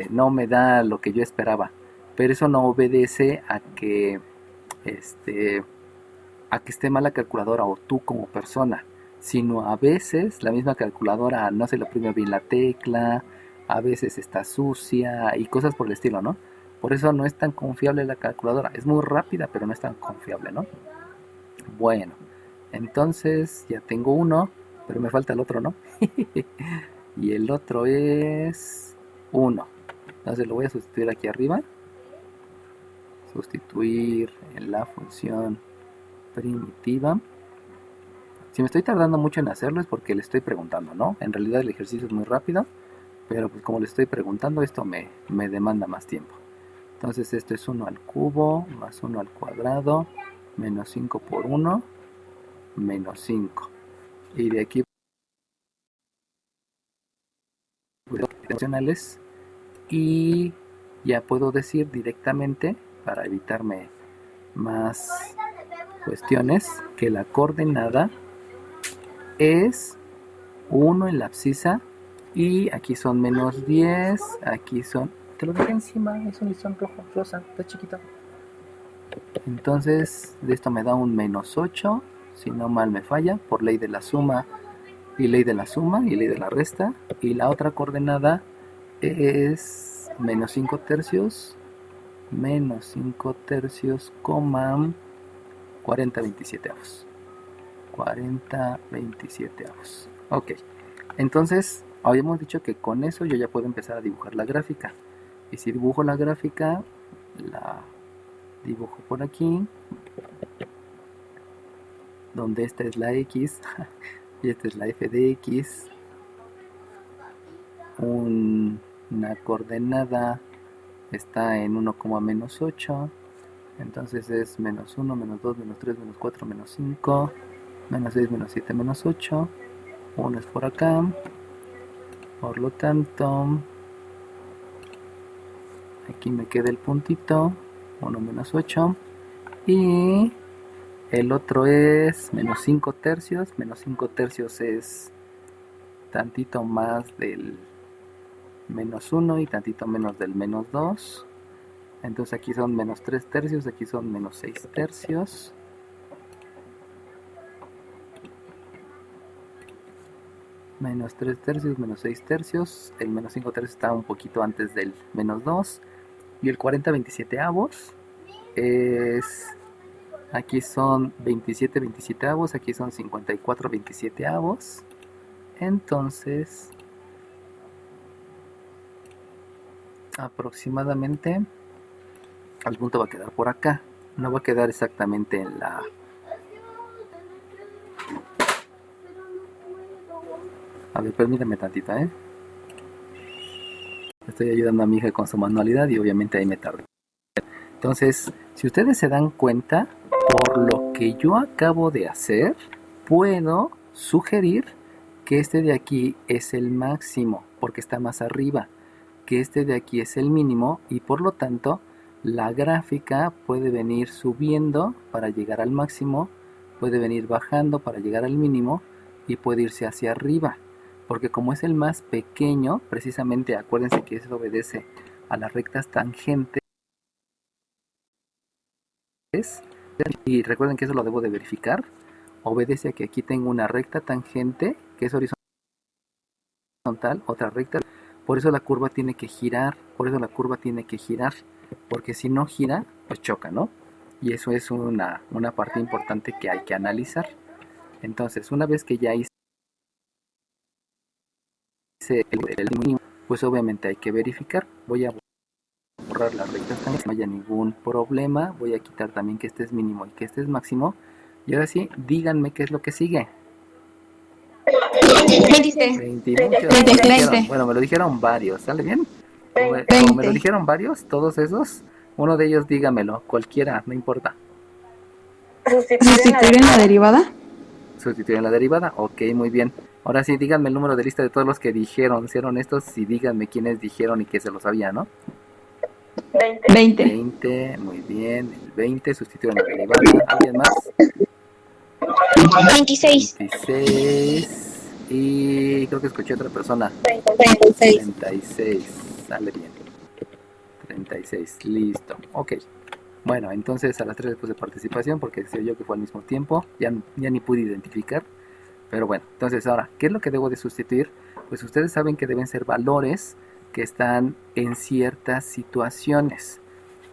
no me da lo que yo esperaba. Pero eso no obedece a que esté mal la calculadora o tú como persona, sino a veces la misma calculadora no se le oprime bien la tecla, a veces está sucia y cosas por el estilo, ¿no? Por eso no es tan confiable la calculadora. Es muy rápida, pero no es tan confiable, ¿no? Bueno, entonces ya tengo uno, pero me falta el otro, ¿no? Y el otro es 1. Entonces lo voy a sustituir aquí arriba. Sustituir en la función primitiva. Si me estoy tardando mucho en hacerlo es porque le estoy preguntando, ¿no? En realidad el ejercicio es muy rápido, pero pues como le estoy preguntando, esto me demanda más tiempo. Entonces esto es 1 al cubo más 1 al cuadrado menos 5 por 1 menos 5. Y de aquí funcionales y ya puedo decir directamente, para evitarme más cuestiones, que la coordenada es 1 en la abscisa y aquí son menos 10, aquí son, te lo dejé encima, es un listón rojo, rosa, está chiquito. Entonces de esto me da un menos 8, si no mal me falla, por ley de la suma y ley de la suma y ley de la resta. Y la otra coordenada es menos 5 tercios, coma 40 27avos. 40 27avos. Ok, entonces habíamos dicho que con eso yo ya puedo empezar a dibujar la gráfica. Y si dibujo la gráfica, la dibujo por aquí, donde esta es la X y esta es la f de X. Una coordenada está en 1, menos 8. Entonces es menos 1, menos 2, menos 3, menos 4, menos 5, menos 6, menos 7, menos 8. 1 es por acá. Por lo tanto, aquí me queda el puntito. 1 menos 8. Y el otro es menos 5 tercios. Menos 5 tercios es tantito más del menos 1 y tantito menos del menos 2. Entonces aquí son menos 3 tercios, aquí son menos 6 tercios. Menos 3 tercios, menos 6 tercios. El menos 5 tercios está un poquito antes del menos 2. Y el 40 27avos es... Aquí son 27 27avos, aquí son 54 27avos. Entonces, aproximadamente el punto va a quedar por acá. No va a quedar exactamente en la... A ver, permítame tantito, Estoy ayudando a mi hija con su manualidad y obviamente ahí me tardo. Entonces, si ustedes se dan cuenta, por lo que yo acabo de hacer, puedo sugerir que este de aquí es el máximo, porque está más arriba, que este de aquí es el mínimo, y por lo tanto, la gráfica puede venir subiendo para llegar al máximo, puede venir bajando para llegar al mínimo, y puede irse hacia arriba, porque como es el más pequeño, precisamente acuérdense que eso obedece a las rectas tangentes, y recuerden que eso lo debo de verificar, obedece a que aquí tengo una recta tangente que es horizontal, otra recta, por eso la curva tiene que girar, porque si no gira, pues choca, ¿no? Y eso es una parte importante que hay que analizar. Entonces, una vez que ya hice el mínimo, pues obviamente hay que verificar. Voy a borrar las rectas tangentes, no haya ningún problema. Voy a quitar también que este es mínimo y que este es máximo. Y ahora sí, díganme qué es lo que sigue. 20, ¿no? Bueno, me lo dijeron varios, ¿sale bien? Como me lo dijeron varios, todos esos, uno de ellos dígamelo, cualquiera, no importa. ¿Sustituir en la derivada? Sustituir en la derivada, ok, muy bien. Ahora sí, díganme el número de lista de todos los que dijeron, sean estos, y díganme quiénes dijeron y que se lo sabía, ¿no? 20. 20, muy bien, el 20, sustituir en la derivada, ¿alguien más? 26. 26. Y creo que escuché a otra persona. 36. Sale bien. 36. Listo. Ok. Bueno, entonces a las 3 después de participación, porque se oyó que fue al mismo tiempo. Ya ni pude identificar. Pero bueno, entonces ahora, ¿qué es lo que debo de sustituir? Pues ustedes saben que deben ser valores que están en ciertas situaciones.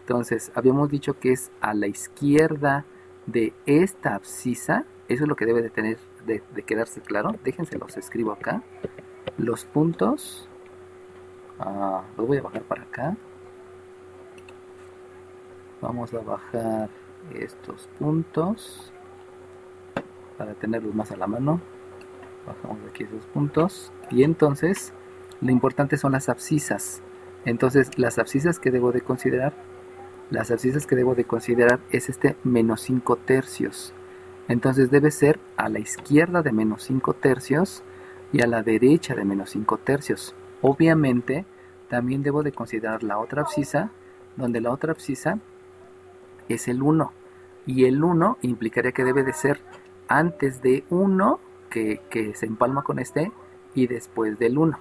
Entonces, habíamos dicho que es a la izquierda de esta abscisa. Eso es lo que debe de tener, de quedarse claro. Déjense los escribo acá. Los puntos. Los voy a bajar para acá. Vamos a bajar estos puntos para tenerlos más a la mano. Bajamos aquí esos puntos. Y entonces, lo importante son las abscisas. Entonces, las abscisas que debo de considerar. Es este menos 5 tercios. Entonces debe ser a la izquierda de menos 5 tercios y a la derecha de menos 5 tercios. Obviamente, también debo de considerar la otra abscisa, donde la otra abscisa es el 1. Y el 1 implicaría que debe de ser antes de 1, que se empalma con este, y después del 1.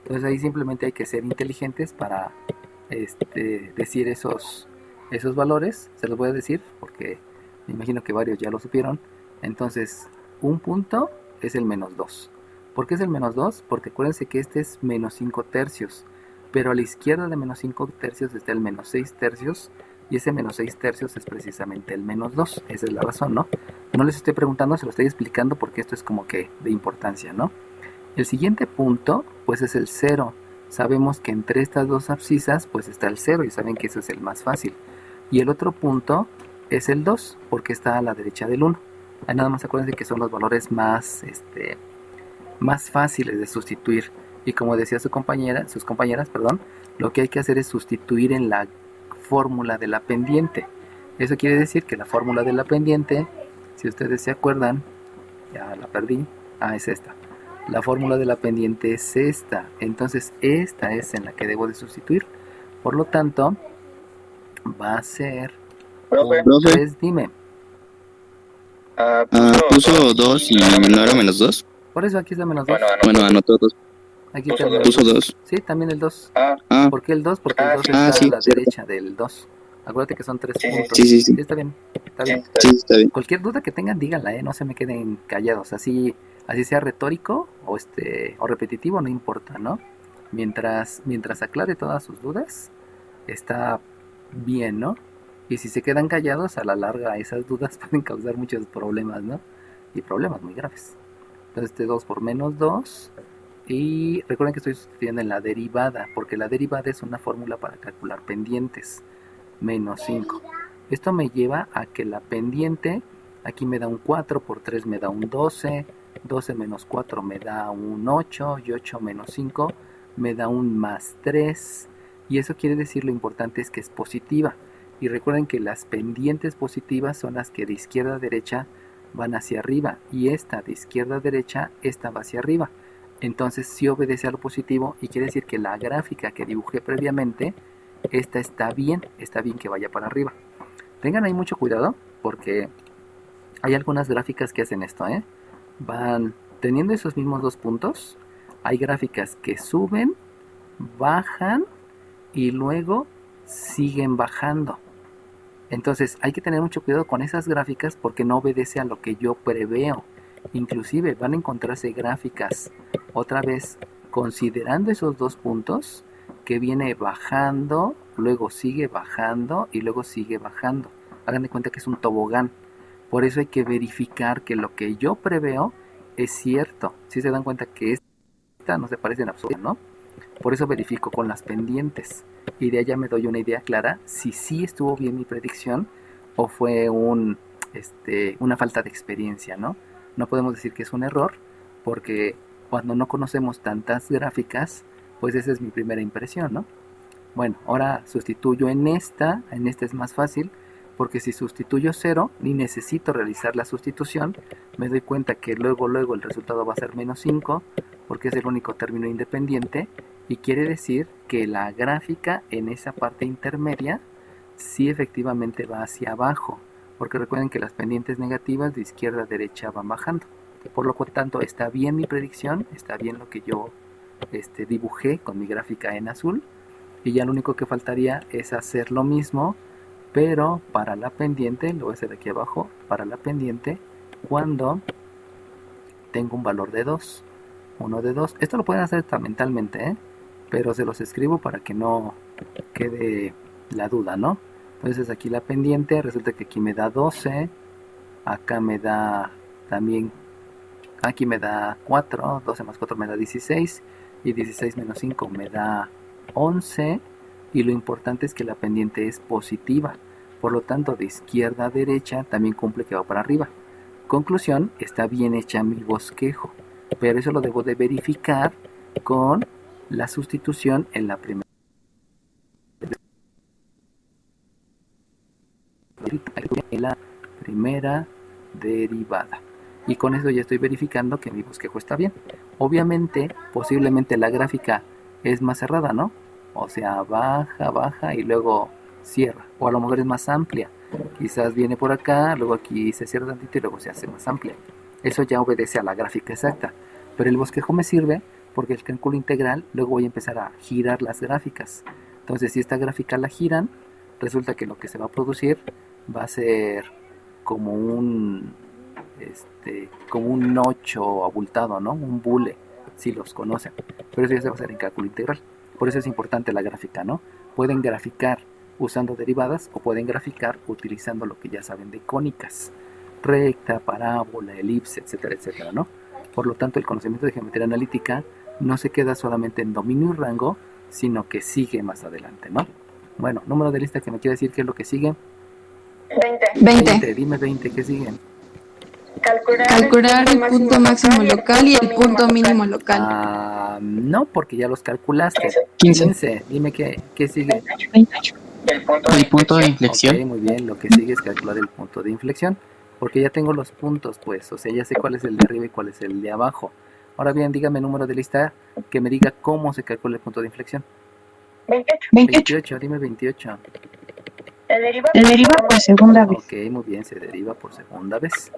Entonces ahí simplemente hay que ser inteligentes para decir esos valores. Se los voy a decir porque me imagino que varios ya lo supieron. Entonces, un punto es el menos 2. ¿Por qué es el menos 2? Porque acuérdense que este es menos 5 tercios. Pero a la izquierda de menos 5 tercios está el menos 6 tercios. Y ese menos 6 tercios es precisamente el menos 2. Esa es la razón, ¿no? No les estoy preguntando, se lo estoy explicando porque esto es como que de importancia, ¿no? El siguiente punto, pues es el 0. Sabemos que entre estas dos abscisas, pues está el 0 y saben que ese es el más fácil. Y el otro punto es el 2, porque está a la derecha del 1. Ahí nada más acuérdense que son los valores más fáciles de sustituir. Y como decía sus compañeras, lo que hay que hacer es sustituir en la fórmula de la pendiente. Eso quiere decir que la fórmula de la pendiente, si ustedes se acuerdan, ya la perdí, es esta. La fórmula de la pendiente es esta. Entonces esta es en la que debo de sustituir. Por lo tanto, va a ser... Profe. Dime. Puso 2 y no era menos 2. Por eso aquí está menos 2. Bueno, anotó 2. Aquí está el menos Puso 2. 2. Sí, también el 2. Ah, ¿Por qué el 2? Porque el 2 está sí, a la cierto. derecha del 2. Acuérdate que son 3 puntos. Sí. Está bien. Está bien. Sí, está bien. Cualquier duda que tengan, díganla, no se me queden callados. Así sea retórico o repetitivo, no importa, ¿no? Mientras aclare todas sus dudas, está bien, ¿no? Y si se quedan callados, a la larga esas dudas pueden causar muchos problemas, ¿no? Y problemas muy graves. Entonces 2 por menos 2. Y recuerden que estoy sustituyendo en la derivada, porque la derivada es una fórmula para calcular pendientes. Menos 5. Esto me lleva a que la pendiente, aquí me da un 4, por 3 me da un 12, 12 menos 4 me da un 8, y 8 menos 5 me da un más 3. Y eso quiere decir, lo importante es que es positiva. Y recuerden que las pendientes positivas son las que de izquierda a derecha van hacia arriba, y esta de izquierda a derecha, esta va hacia arriba. Entonces sí obedece a lo positivo, y quiere decir que la gráfica que dibujé previamente, esta está bien que vaya para arriba. Tengan ahí mucho cuidado, porque hay algunas gráficas que hacen esto, van teniendo esos mismos dos puntos. Hay gráficas que suben, bajan y luego siguen bajando. Entonces hay que tener mucho cuidado con esas gráficas, porque no obedece a lo que yo preveo. Inclusive van a encontrarse gráficas otra vez considerando esos dos puntos, que viene bajando, luego sigue bajando y luego sigue bajando. Hagan de cuenta que es un tobogán. Por eso hay que verificar que lo que yo preveo es cierto. Si se dan cuenta que esta no se parece en absoluto, ¿no? Por eso verifico con las pendientes, y de allá me doy una idea clara si sí estuvo bien mi predicción o fue una falta de experiencia, ¿no? No podemos decir que es un error, porque cuando no conocemos tantas gráficas, pues esa es mi primera impresión, ¿no? Bueno, ahora sustituyo en esta es más fácil, porque si sustituyo 0, ni necesito realizar la sustitución, me doy cuenta que luego el resultado va a ser menos 5, porque es el único término independiente, y quiere decir que la gráfica en esa parte intermedia sí efectivamente va hacia abajo, porque recuerden que las pendientes negativas de izquierda a derecha van bajando. Por lo tanto, está bien mi predicción, está bien lo que yo dibujé con mi gráfica en azul, y ya lo único que faltaría es hacer lo mismo, pero para la pendiente, lo voy a hacer aquí abajo, para la pendiente, cuando tengo un valor de 2, 1 de 2, esto lo pueden hacer hasta mentalmente, pero se los escribo para que no quede la duda, ¿no? Entonces aquí la pendiente, resulta que aquí me da 12, acá me da también, aquí me da 4, 12 más 4 me da 16, y 16 menos 5 me da 11, y lo importante es que la pendiente es positiva, por lo tanto de izquierda a derecha también cumple que va para arriba. Conclusión, está bien hecha mi bosquejo, pero eso lo debo de verificar con la sustitución en la primera derivada, y con eso ya estoy verificando que mi bosquejo está bien. Obviamente, posiblemente la gráfica es más cerrada, ¿no? O sea, baja y luego cierra, o a lo mejor es más amplia, quizás viene por acá, luego aquí se cierra tantito y luego se hace más amplia. Eso ya obedece a la gráfica exacta, pero el bosquejo me sirve porque el cálculo integral luego voy a empezar a girar las gráficas. Entonces, si esta gráfica la giran, resulta que lo que se va a producir va a ser como un 8 abultado, ¿no? Un bule, si los conocen, pero eso ya se va a hacer en cálculo integral. Por eso es importante la gráfica, ¿no? Pueden graficar usando derivadas, o pueden graficar utilizando lo que ya saben de cónicas, recta, parábola, elipse, etcétera, etcétera, ¿no? Por lo tanto, el conocimiento de geometría analítica no se queda solamente en dominio y rango, sino que sigue más adelante, ¿no? Bueno, número de lista que me quiere decir qué es lo que sigue. 20. Dime 20, ¿qué siguen? Calcular el punto máximo local y el punto mínimo local. No, porque ya los calculaste. 15. Dime qué sigue. 28. El punto de inflexión. Ok, muy bien, lo que sigue es calcular el punto de inflexión, porque ya tengo los puntos, pues, o sea, ya sé cuál es el de arriba y cuál es el de abajo. Ahora bien, dígame número de lista que me diga cómo se calcula el punto de inflexión. 28, dime 28. Se deriva por segunda vez. Ok, muy bien, se deriva por segunda vez.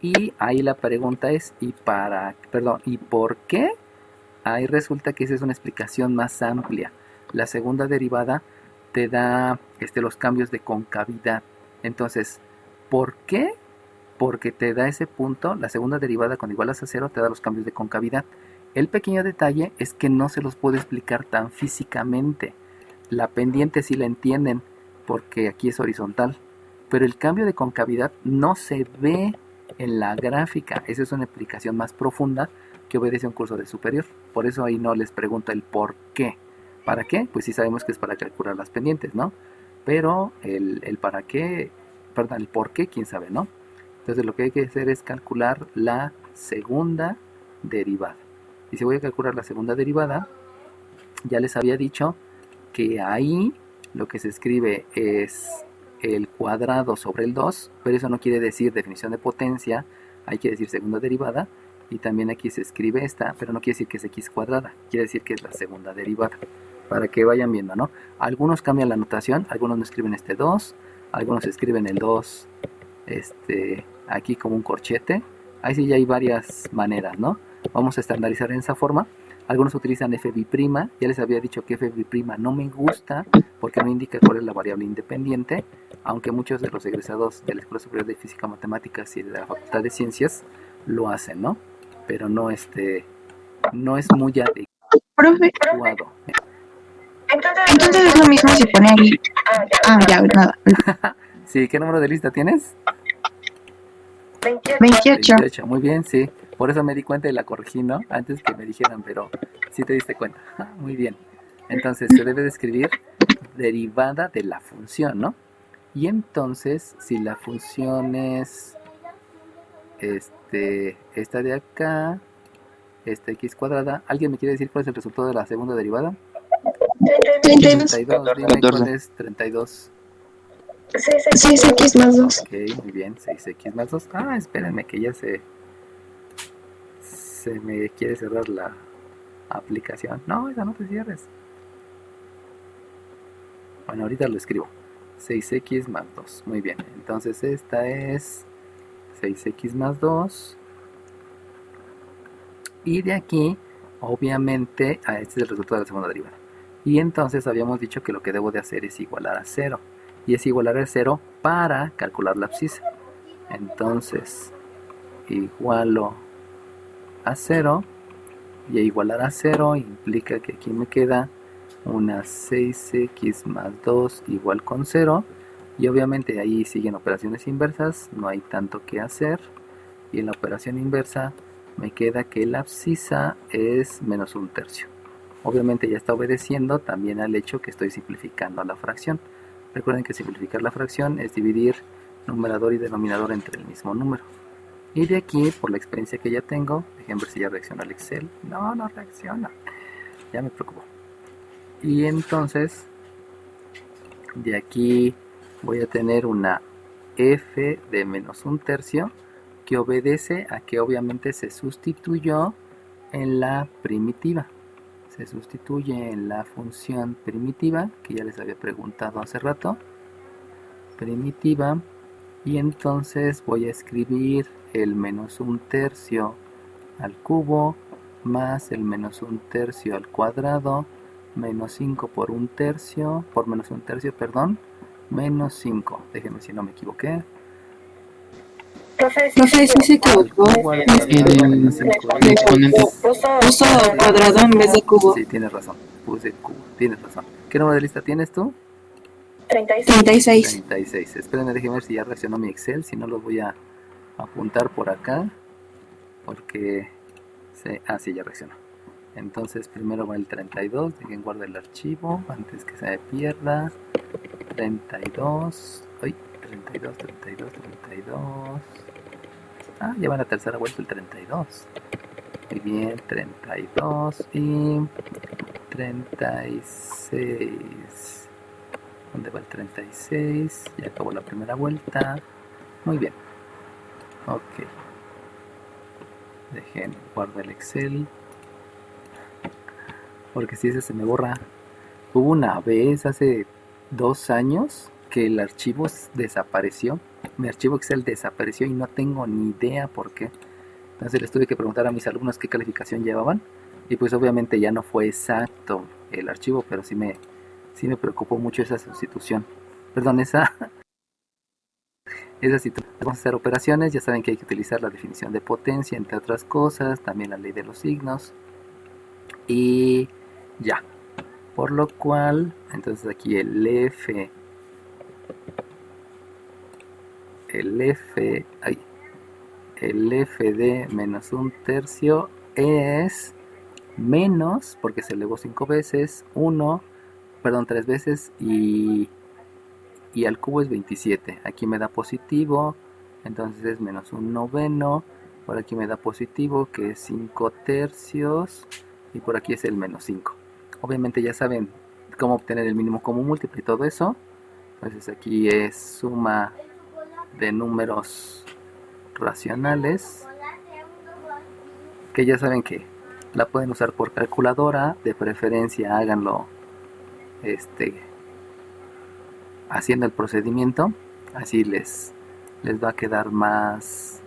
Y ahí la pregunta es, ¿y por qué? Ahí resulta que esa es una explicación más amplia. La segunda derivada te da los cambios de concavidad. Entonces, ¿por qué? Porque te da ese punto, la segunda derivada cuando igualas a 0 te da los cambios de concavidad. El pequeño detalle es que no se los puedo explicar tan físicamente. La pendiente sí la entienden, porque aquí es horizontal, pero el cambio de concavidad no se ve en la gráfica. Esa es una explicación más profunda que obedece a un curso de superior. Por eso ahí no les pregunto el por qué. ¿Para qué? Pues sí sabemos que es para calcular las pendientes, ¿no? Pero el para qué, perdón, el por qué, quién sabe, ¿no? Entonces lo que hay que hacer es calcular la segunda derivada. Y si voy a calcular la segunda derivada, ya les había dicho que ahí lo que se escribe es el cuadrado sobre el 2, pero eso no quiere decir definición de potencia, hay que decir segunda derivada, y también aquí se escribe esta, pero no quiere decir que es x cuadrada, quiere decir que es la segunda derivada, para que vayan viendo, ¿no? Algunos cambian la notación, algunos no escriben este 2, algunos escriben el 2 aquí como un corchete, ahí sí ya hay varias maneras, ¿no? Vamos a estandarizar en esa forma. Algunos utilizan fb', ya les había dicho que fb' no me gusta porque no indica cuál es la variable independiente, aunque muchos de los egresados de la Escuela Superior de Física, Matemáticas y de la Facultad de Ciencias lo hacen, ¿no? Pero no, no es muy Profe, adecuado. entonces es lo mismo si pone ahí. Ya, nada. Sí, ¿qué número de lista tienes? 28. 28, muy bien, sí. Por eso me di cuenta y la corregí, ¿no? Antes que me dijeran, pero sí te diste cuenta. Muy bien. Entonces se debe de escribir derivada de la función, ¿no? Y entonces, si la función es esta de acá, esta x cuadrada, ¿alguien me quiere decir cuál es el resultado de la segunda derivada? 32. 32, dime cuál es 32. 6x más 2. Ok, muy bien, 6x más 2. Ah, espérenme que ya se me quiere cerrar la aplicación. No, esa no te cierres. Bueno, ahorita lo escribo. 6x más 2. Muy bien, entonces esta es 6x más 2. Y de aquí, obviamente, este es el resultado de la segunda derivada. Y entonces habíamos dicho que lo que debo de hacer es igualar a 0. Y es igualar a 0 para calcular la abscisa. Entonces, igualo a 0. Y igualar a 0 implica que aquí me queda una 6x más 2 igual con 0. Y obviamente ahí siguen operaciones inversas, no hay tanto que hacer. Y en la operación inversa me queda que la abscisa es menos 1/3. Obviamente ya está obedeciendo también al hecho que estoy simplificando la fracción. Recuerden que simplificar la fracción es dividir numerador y denominador entre el mismo número. Y de aquí, por la experiencia que ya tengo, dejen ver si ya reacciona el Excel. No, no reacciona. Ya me preocupó. Y entonces, de aquí voy a tener una f de menos 1/3 que obedece a que obviamente se sustituyó en la primitiva. Se sustituye en la función primitiva, que ya les había preguntado hace rato. Primitiva. Y entonces voy a escribir el menos 1/3 al cubo más el menos 1/3 al cuadrado menos 5 por 1/3, por menos 1/3, perdón, menos 5. Déjenme si no me equivoqué. Profe, sí se equivocó. El exponente puso cuadrado en vez de cubo. Sí, tienes razón. Puse cubo. Tienes razón. ¿Qué número de lista tienes tú? 36. 36. Espérenme, déjenme ver si ya reaccionó mi Excel. Si no, lo voy a apuntar por acá. Porque... sí, ya reaccionó. Entonces primero va el 32. Dejen guardar el archivo antes que se me pierda. 32. Ay, 32. Ah, ya va a la tercera vuelta el 32. Muy bien, 32 y 36. ¿Dónde va el 36? Ya acabó la primera vuelta. Muy bien. Ok. Dejen, guardo el Excel. Porque si ese se me borra. Hubo una vez, hace 2 años, que el archivo desapareció. Mi archivo Excel desapareció y no tengo ni idea por qué. Entonces les tuve que preguntar a mis alumnos qué calificación llevaban. Y pues obviamente ya no fue exacto el archivo, pero sí me preocupó mucho esa sustitución. Perdón, esa situación. Vamos a hacer operaciones, ya saben que hay que utilizar la definición de potencia, entre otras cosas, también la ley de los signos. Y ya. Por lo cual, entonces aquí el F de menos 1/3 es menos, porque se elevó 5 veces, 3 veces y al cubo es 27. Aquí me da positivo, entonces es menos 1/9. Por aquí me da positivo, que es 5/3, y por aquí es el menos 5. Obviamente ya saben cómo obtener el mínimo común múltiplo y todo eso. Entonces aquí es suma de números racionales, que ya saben que la pueden usar por calculadora, de preferencia háganlo haciendo el procedimiento, así les va a quedar más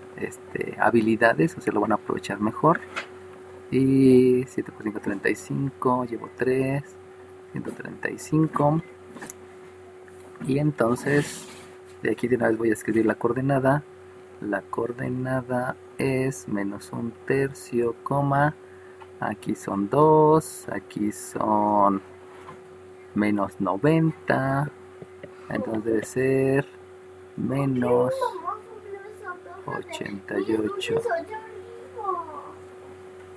habilidades, o sea, lo van a aprovechar mejor. Y 7 por 5, 35, llevo 3, 135. Y entonces, de aquí de una vez voy a escribir la coordenada. La coordenada es menos 1/3, coma. Aquí son 2, aquí son menos 90. Entonces debe ser menos 88.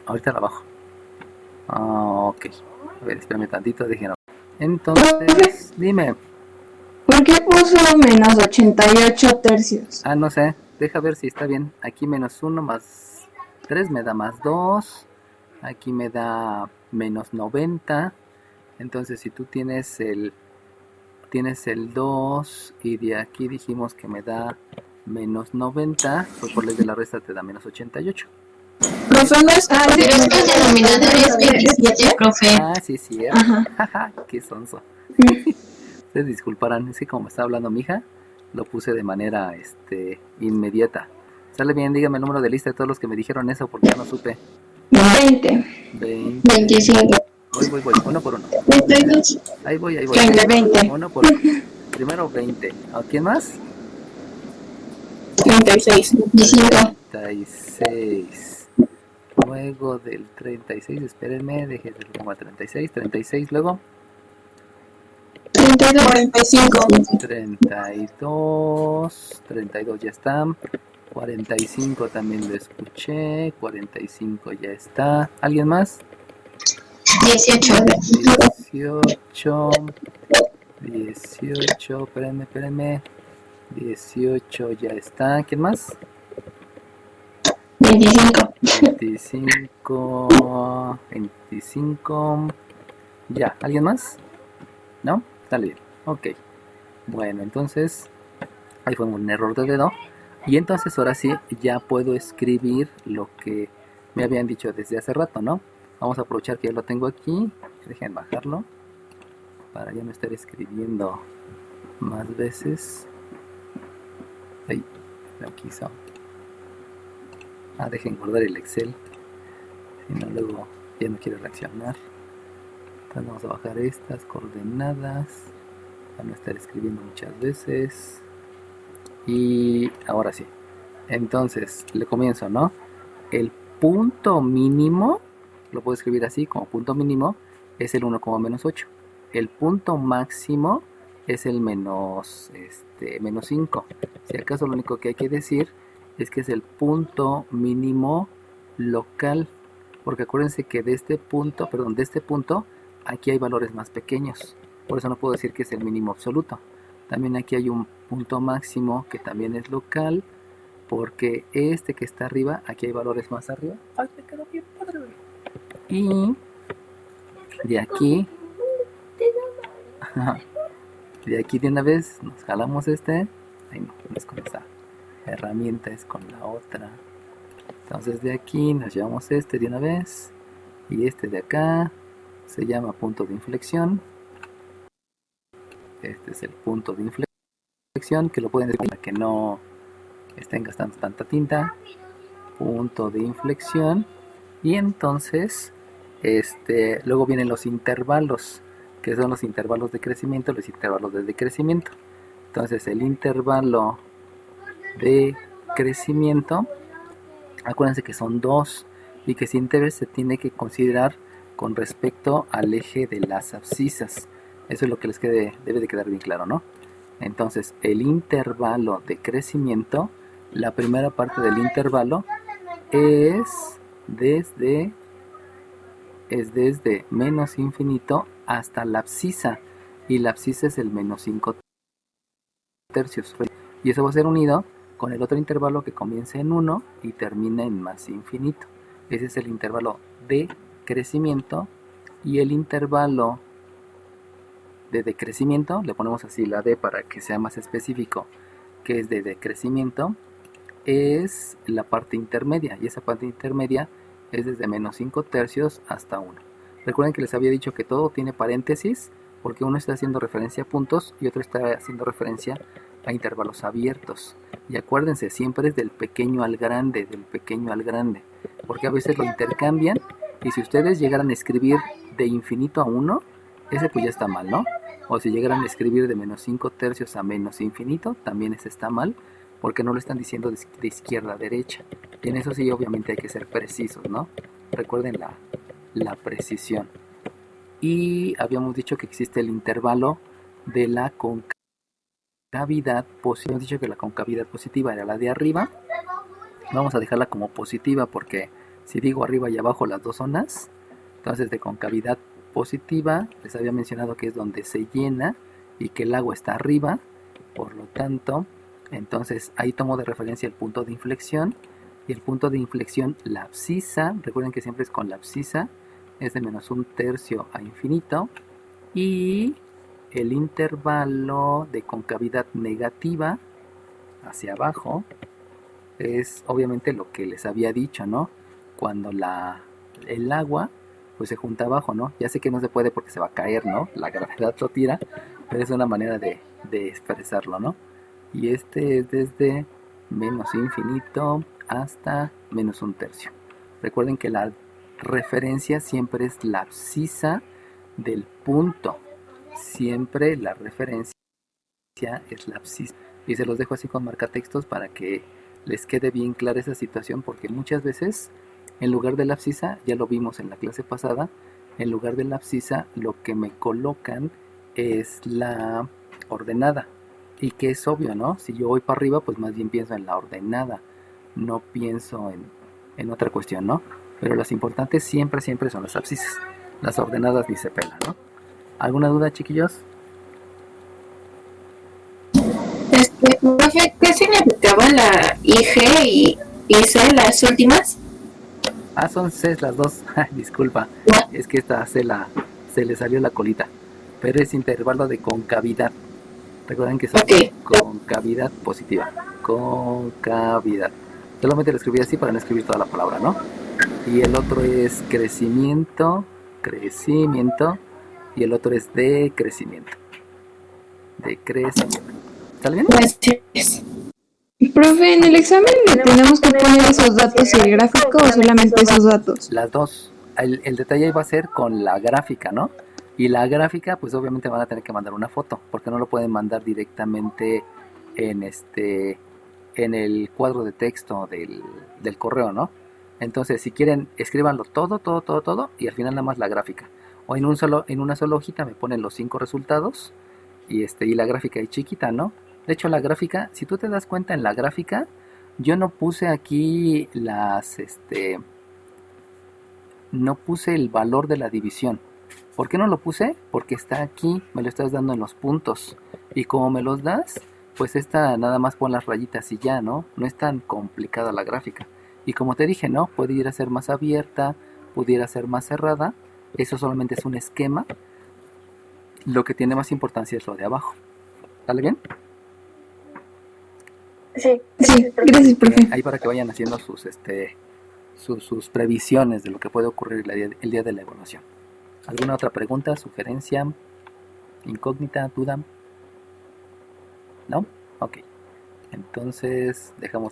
Ahorita la bajo. Ok. A ver, espérame tantito, déjenlo. Entonces, dime. ¿Por qué puso menos 88 tercios? No sé. Deja ver si está bien. Aquí menos 1 más 3 me da más 2. Aquí me da menos 90. Entonces, si tú tienes el 2 y de aquí dijimos que me da menos 90, pues por ley de la resta te da menos 88. Profe, no es... Pero es que el denominador es 27, profe. Sí, sí. Ajá. Qué sonso. Ustedes disculparán, es que como está hablando mi hija, lo puse de manera inmediata. Sale bien, dígame el número de lista de todos los que me dijeron eso, porque ya no supe. 20. 25. Voy, uno por uno. 32. Ahí voy. 20. Uno por uno. Primero 20. ¿A quién más? 36. 25. 36. Luego del 36, espérenme, déjenme como a 36. 36, luego 32. 45. 32 ya está. 45 también lo escuché. 45 ya está. ¿Alguien más? 18. 18, espérenme. 18 ya está. ¿Quién más? 25. 25. Ya, ¿alguien más? ¿No? Sale bien. Ok. Bueno, entonces ahí fue un error de dedo. Y entonces ahora sí ya puedo escribir lo que me habían dicho desde hace rato, ¿no? Vamos a aprovechar que ya lo tengo aquí. Dejen bajarlo para ya no estar escribiendo más veces. Ahí, aquí son. Dejen guardar el Excel, si no luego ya no quiero reaccionar. Entonces vamos a bajar estas coordenadas para no estar escribiendo muchas veces. Y ahora sí, entonces le comienzo, ¿no? El punto mínimo, lo puedo escribir así como punto mínimo, es el 1, menos 8. El punto máximo es el menos 5. Si acaso lo único que hay que decir es que es el punto mínimo local, porque acuérdense que de este punto, aquí hay valores más pequeños, por eso no puedo decir que es el mínimo absoluto. También aquí hay un punto máximo que también es local, porque este que está arriba, aquí hay valores más arriba. ¡Ay, me quedó bien padre! Y de aquí de una vez nos jalamos Ay, no es con esa herramienta, es con la otra. Entonces de aquí nos llevamos de una vez, y de acá se llama punto de inflexión. Este es el punto de inflexión, que lo pueden decir para que no estén gastando tanta tinta. Punto de inflexión. Y entonces luego vienen los intervalos, que son los intervalos de crecimiento, los intervalos de decrecimiento. Entonces el intervalo de crecimiento, acuérdense que son 2 y que siempre se tiene que considerar con respecto al eje de las abscisas. Eso es lo que les debe de quedar bien claro, ¿no? Entonces el intervalo de crecimiento, la primera parte del intervalo es desde menos infinito hasta la abscisa, y la abscisa es el menos 5 tercios, y eso va a ser unido con el otro intervalo que comienza en 1 y termina en más infinito. Ese es el intervalo de crecimiento, y el intervalo decrecimiento, le ponemos así la D para que sea más específico, que es de decrecimiento, es la parte intermedia, y esa parte intermedia es desde menos 5 tercios hasta 1. Recuerden que les había dicho que todo tiene paréntesis, porque uno está haciendo referencia a puntos y otro está haciendo referencia a intervalos abiertos. Y acuérdense, siempre es del pequeño al grande, porque a veces lo intercambian, y si ustedes llegaran a escribir de infinito a 1, ese pues ya está mal, ¿no? O si llegaran a escribir de menos 5 tercios a menos infinito, también ese está mal, porque no lo están diciendo de izquierda a derecha. Y en eso sí, obviamente hay que ser precisos, ¿no? Recuerden la precisión. Y habíamos dicho que existe el intervalo de la concavidad positiva. Hemos dicho que la concavidad positiva era la de arriba. Vamos a dejarla como positiva porque si digo arriba y abajo las dos zonas, entonces de concavidad positiva les había mencionado que es donde se llena y que el agua está arriba. Por lo tanto, entonces ahí tomo de referencia el punto de inflexión. Y el punto de inflexión, la abscisa, recuerden que siempre es con la abscisa, es de menos 1 tercio a infinito. Y el intervalo de concavidad negativa hacia abajo es obviamente lo que les había dicho, ¿no? Cuando el agua pues se junta abajo, ¿no? Ya sé que no se puede porque se va a caer, ¿no? La gravedad lo tira, pero es una manera de expresarlo, ¿no? Y este es desde menos infinito hasta menos 1 tercio. Recuerden que la referencia siempre es la abscisa del punto. Siempre la referencia es la abscisa. Y se los dejo así con marcatextos para que les quede bien clara esa situación, porque muchas veces en lugar de la abscisa, ya lo vimos en la clase pasada, en lugar de la abscisa lo que me colocan es la ordenada. Y que es obvio, ¿no? Si yo voy para arriba, pues más bien pienso en la ordenada, no pienso en otra cuestión, ¿no? Pero las importantes siempre son las abscisas. Las ordenadas ni se pelan, ¿no? ¿Alguna duda, chiquillos? Profe, ¿qué significaba la IG y C, las últimas? Ah, son C las dos. Disculpa, es que esta C se le salió la colita. Pero es intervalo de concavidad. Recuerden que es concavidad positiva. Concavidad. Solamente lo escribí así para no escribir toda la palabra, ¿no? Y el otro es crecimiento. Y el otro es decrecimiento. ¿Sale bien? Gracias. Profe, ¿en el examen le tenemos que poner esos datos y el gráfico o solamente esos datos? Las dos. El detalle va a ser con la gráfica, ¿no? Y la gráfica, pues obviamente van a tener que mandar una foto, porque no lo pueden mandar directamente en el cuadro de texto del correo, ¿no? Entonces, si quieren, escríbanlo todo, y al final nada más la gráfica. O en una sola hojita me ponen los 5 resultados y la gráfica ahí chiquita, ¿no? De hecho, la gráfica, si tú te das cuenta en la gráfica, yo no puse aquí no puse el valor de la división. ¿Por qué no lo puse? Porque está aquí, me lo estás dando en los puntos. Y como me los das, pues nada más pon las rayitas y ya, ¿no? No es tan complicada la gráfica. Y como te dije, ¿no? Pudiera ser más abierta, pudiera ser más cerrada. Eso solamente es un esquema. Lo que tiene más importancia es lo de abajo. ¿Sale bien? Sí, Gracias, profe. Ahí para que vayan haciendo sus previsiones de lo que puede ocurrir el día de la evaluación. ¿Alguna otra pregunta, sugerencia, incógnita, duda? ¿No? Ok. Entonces dejamos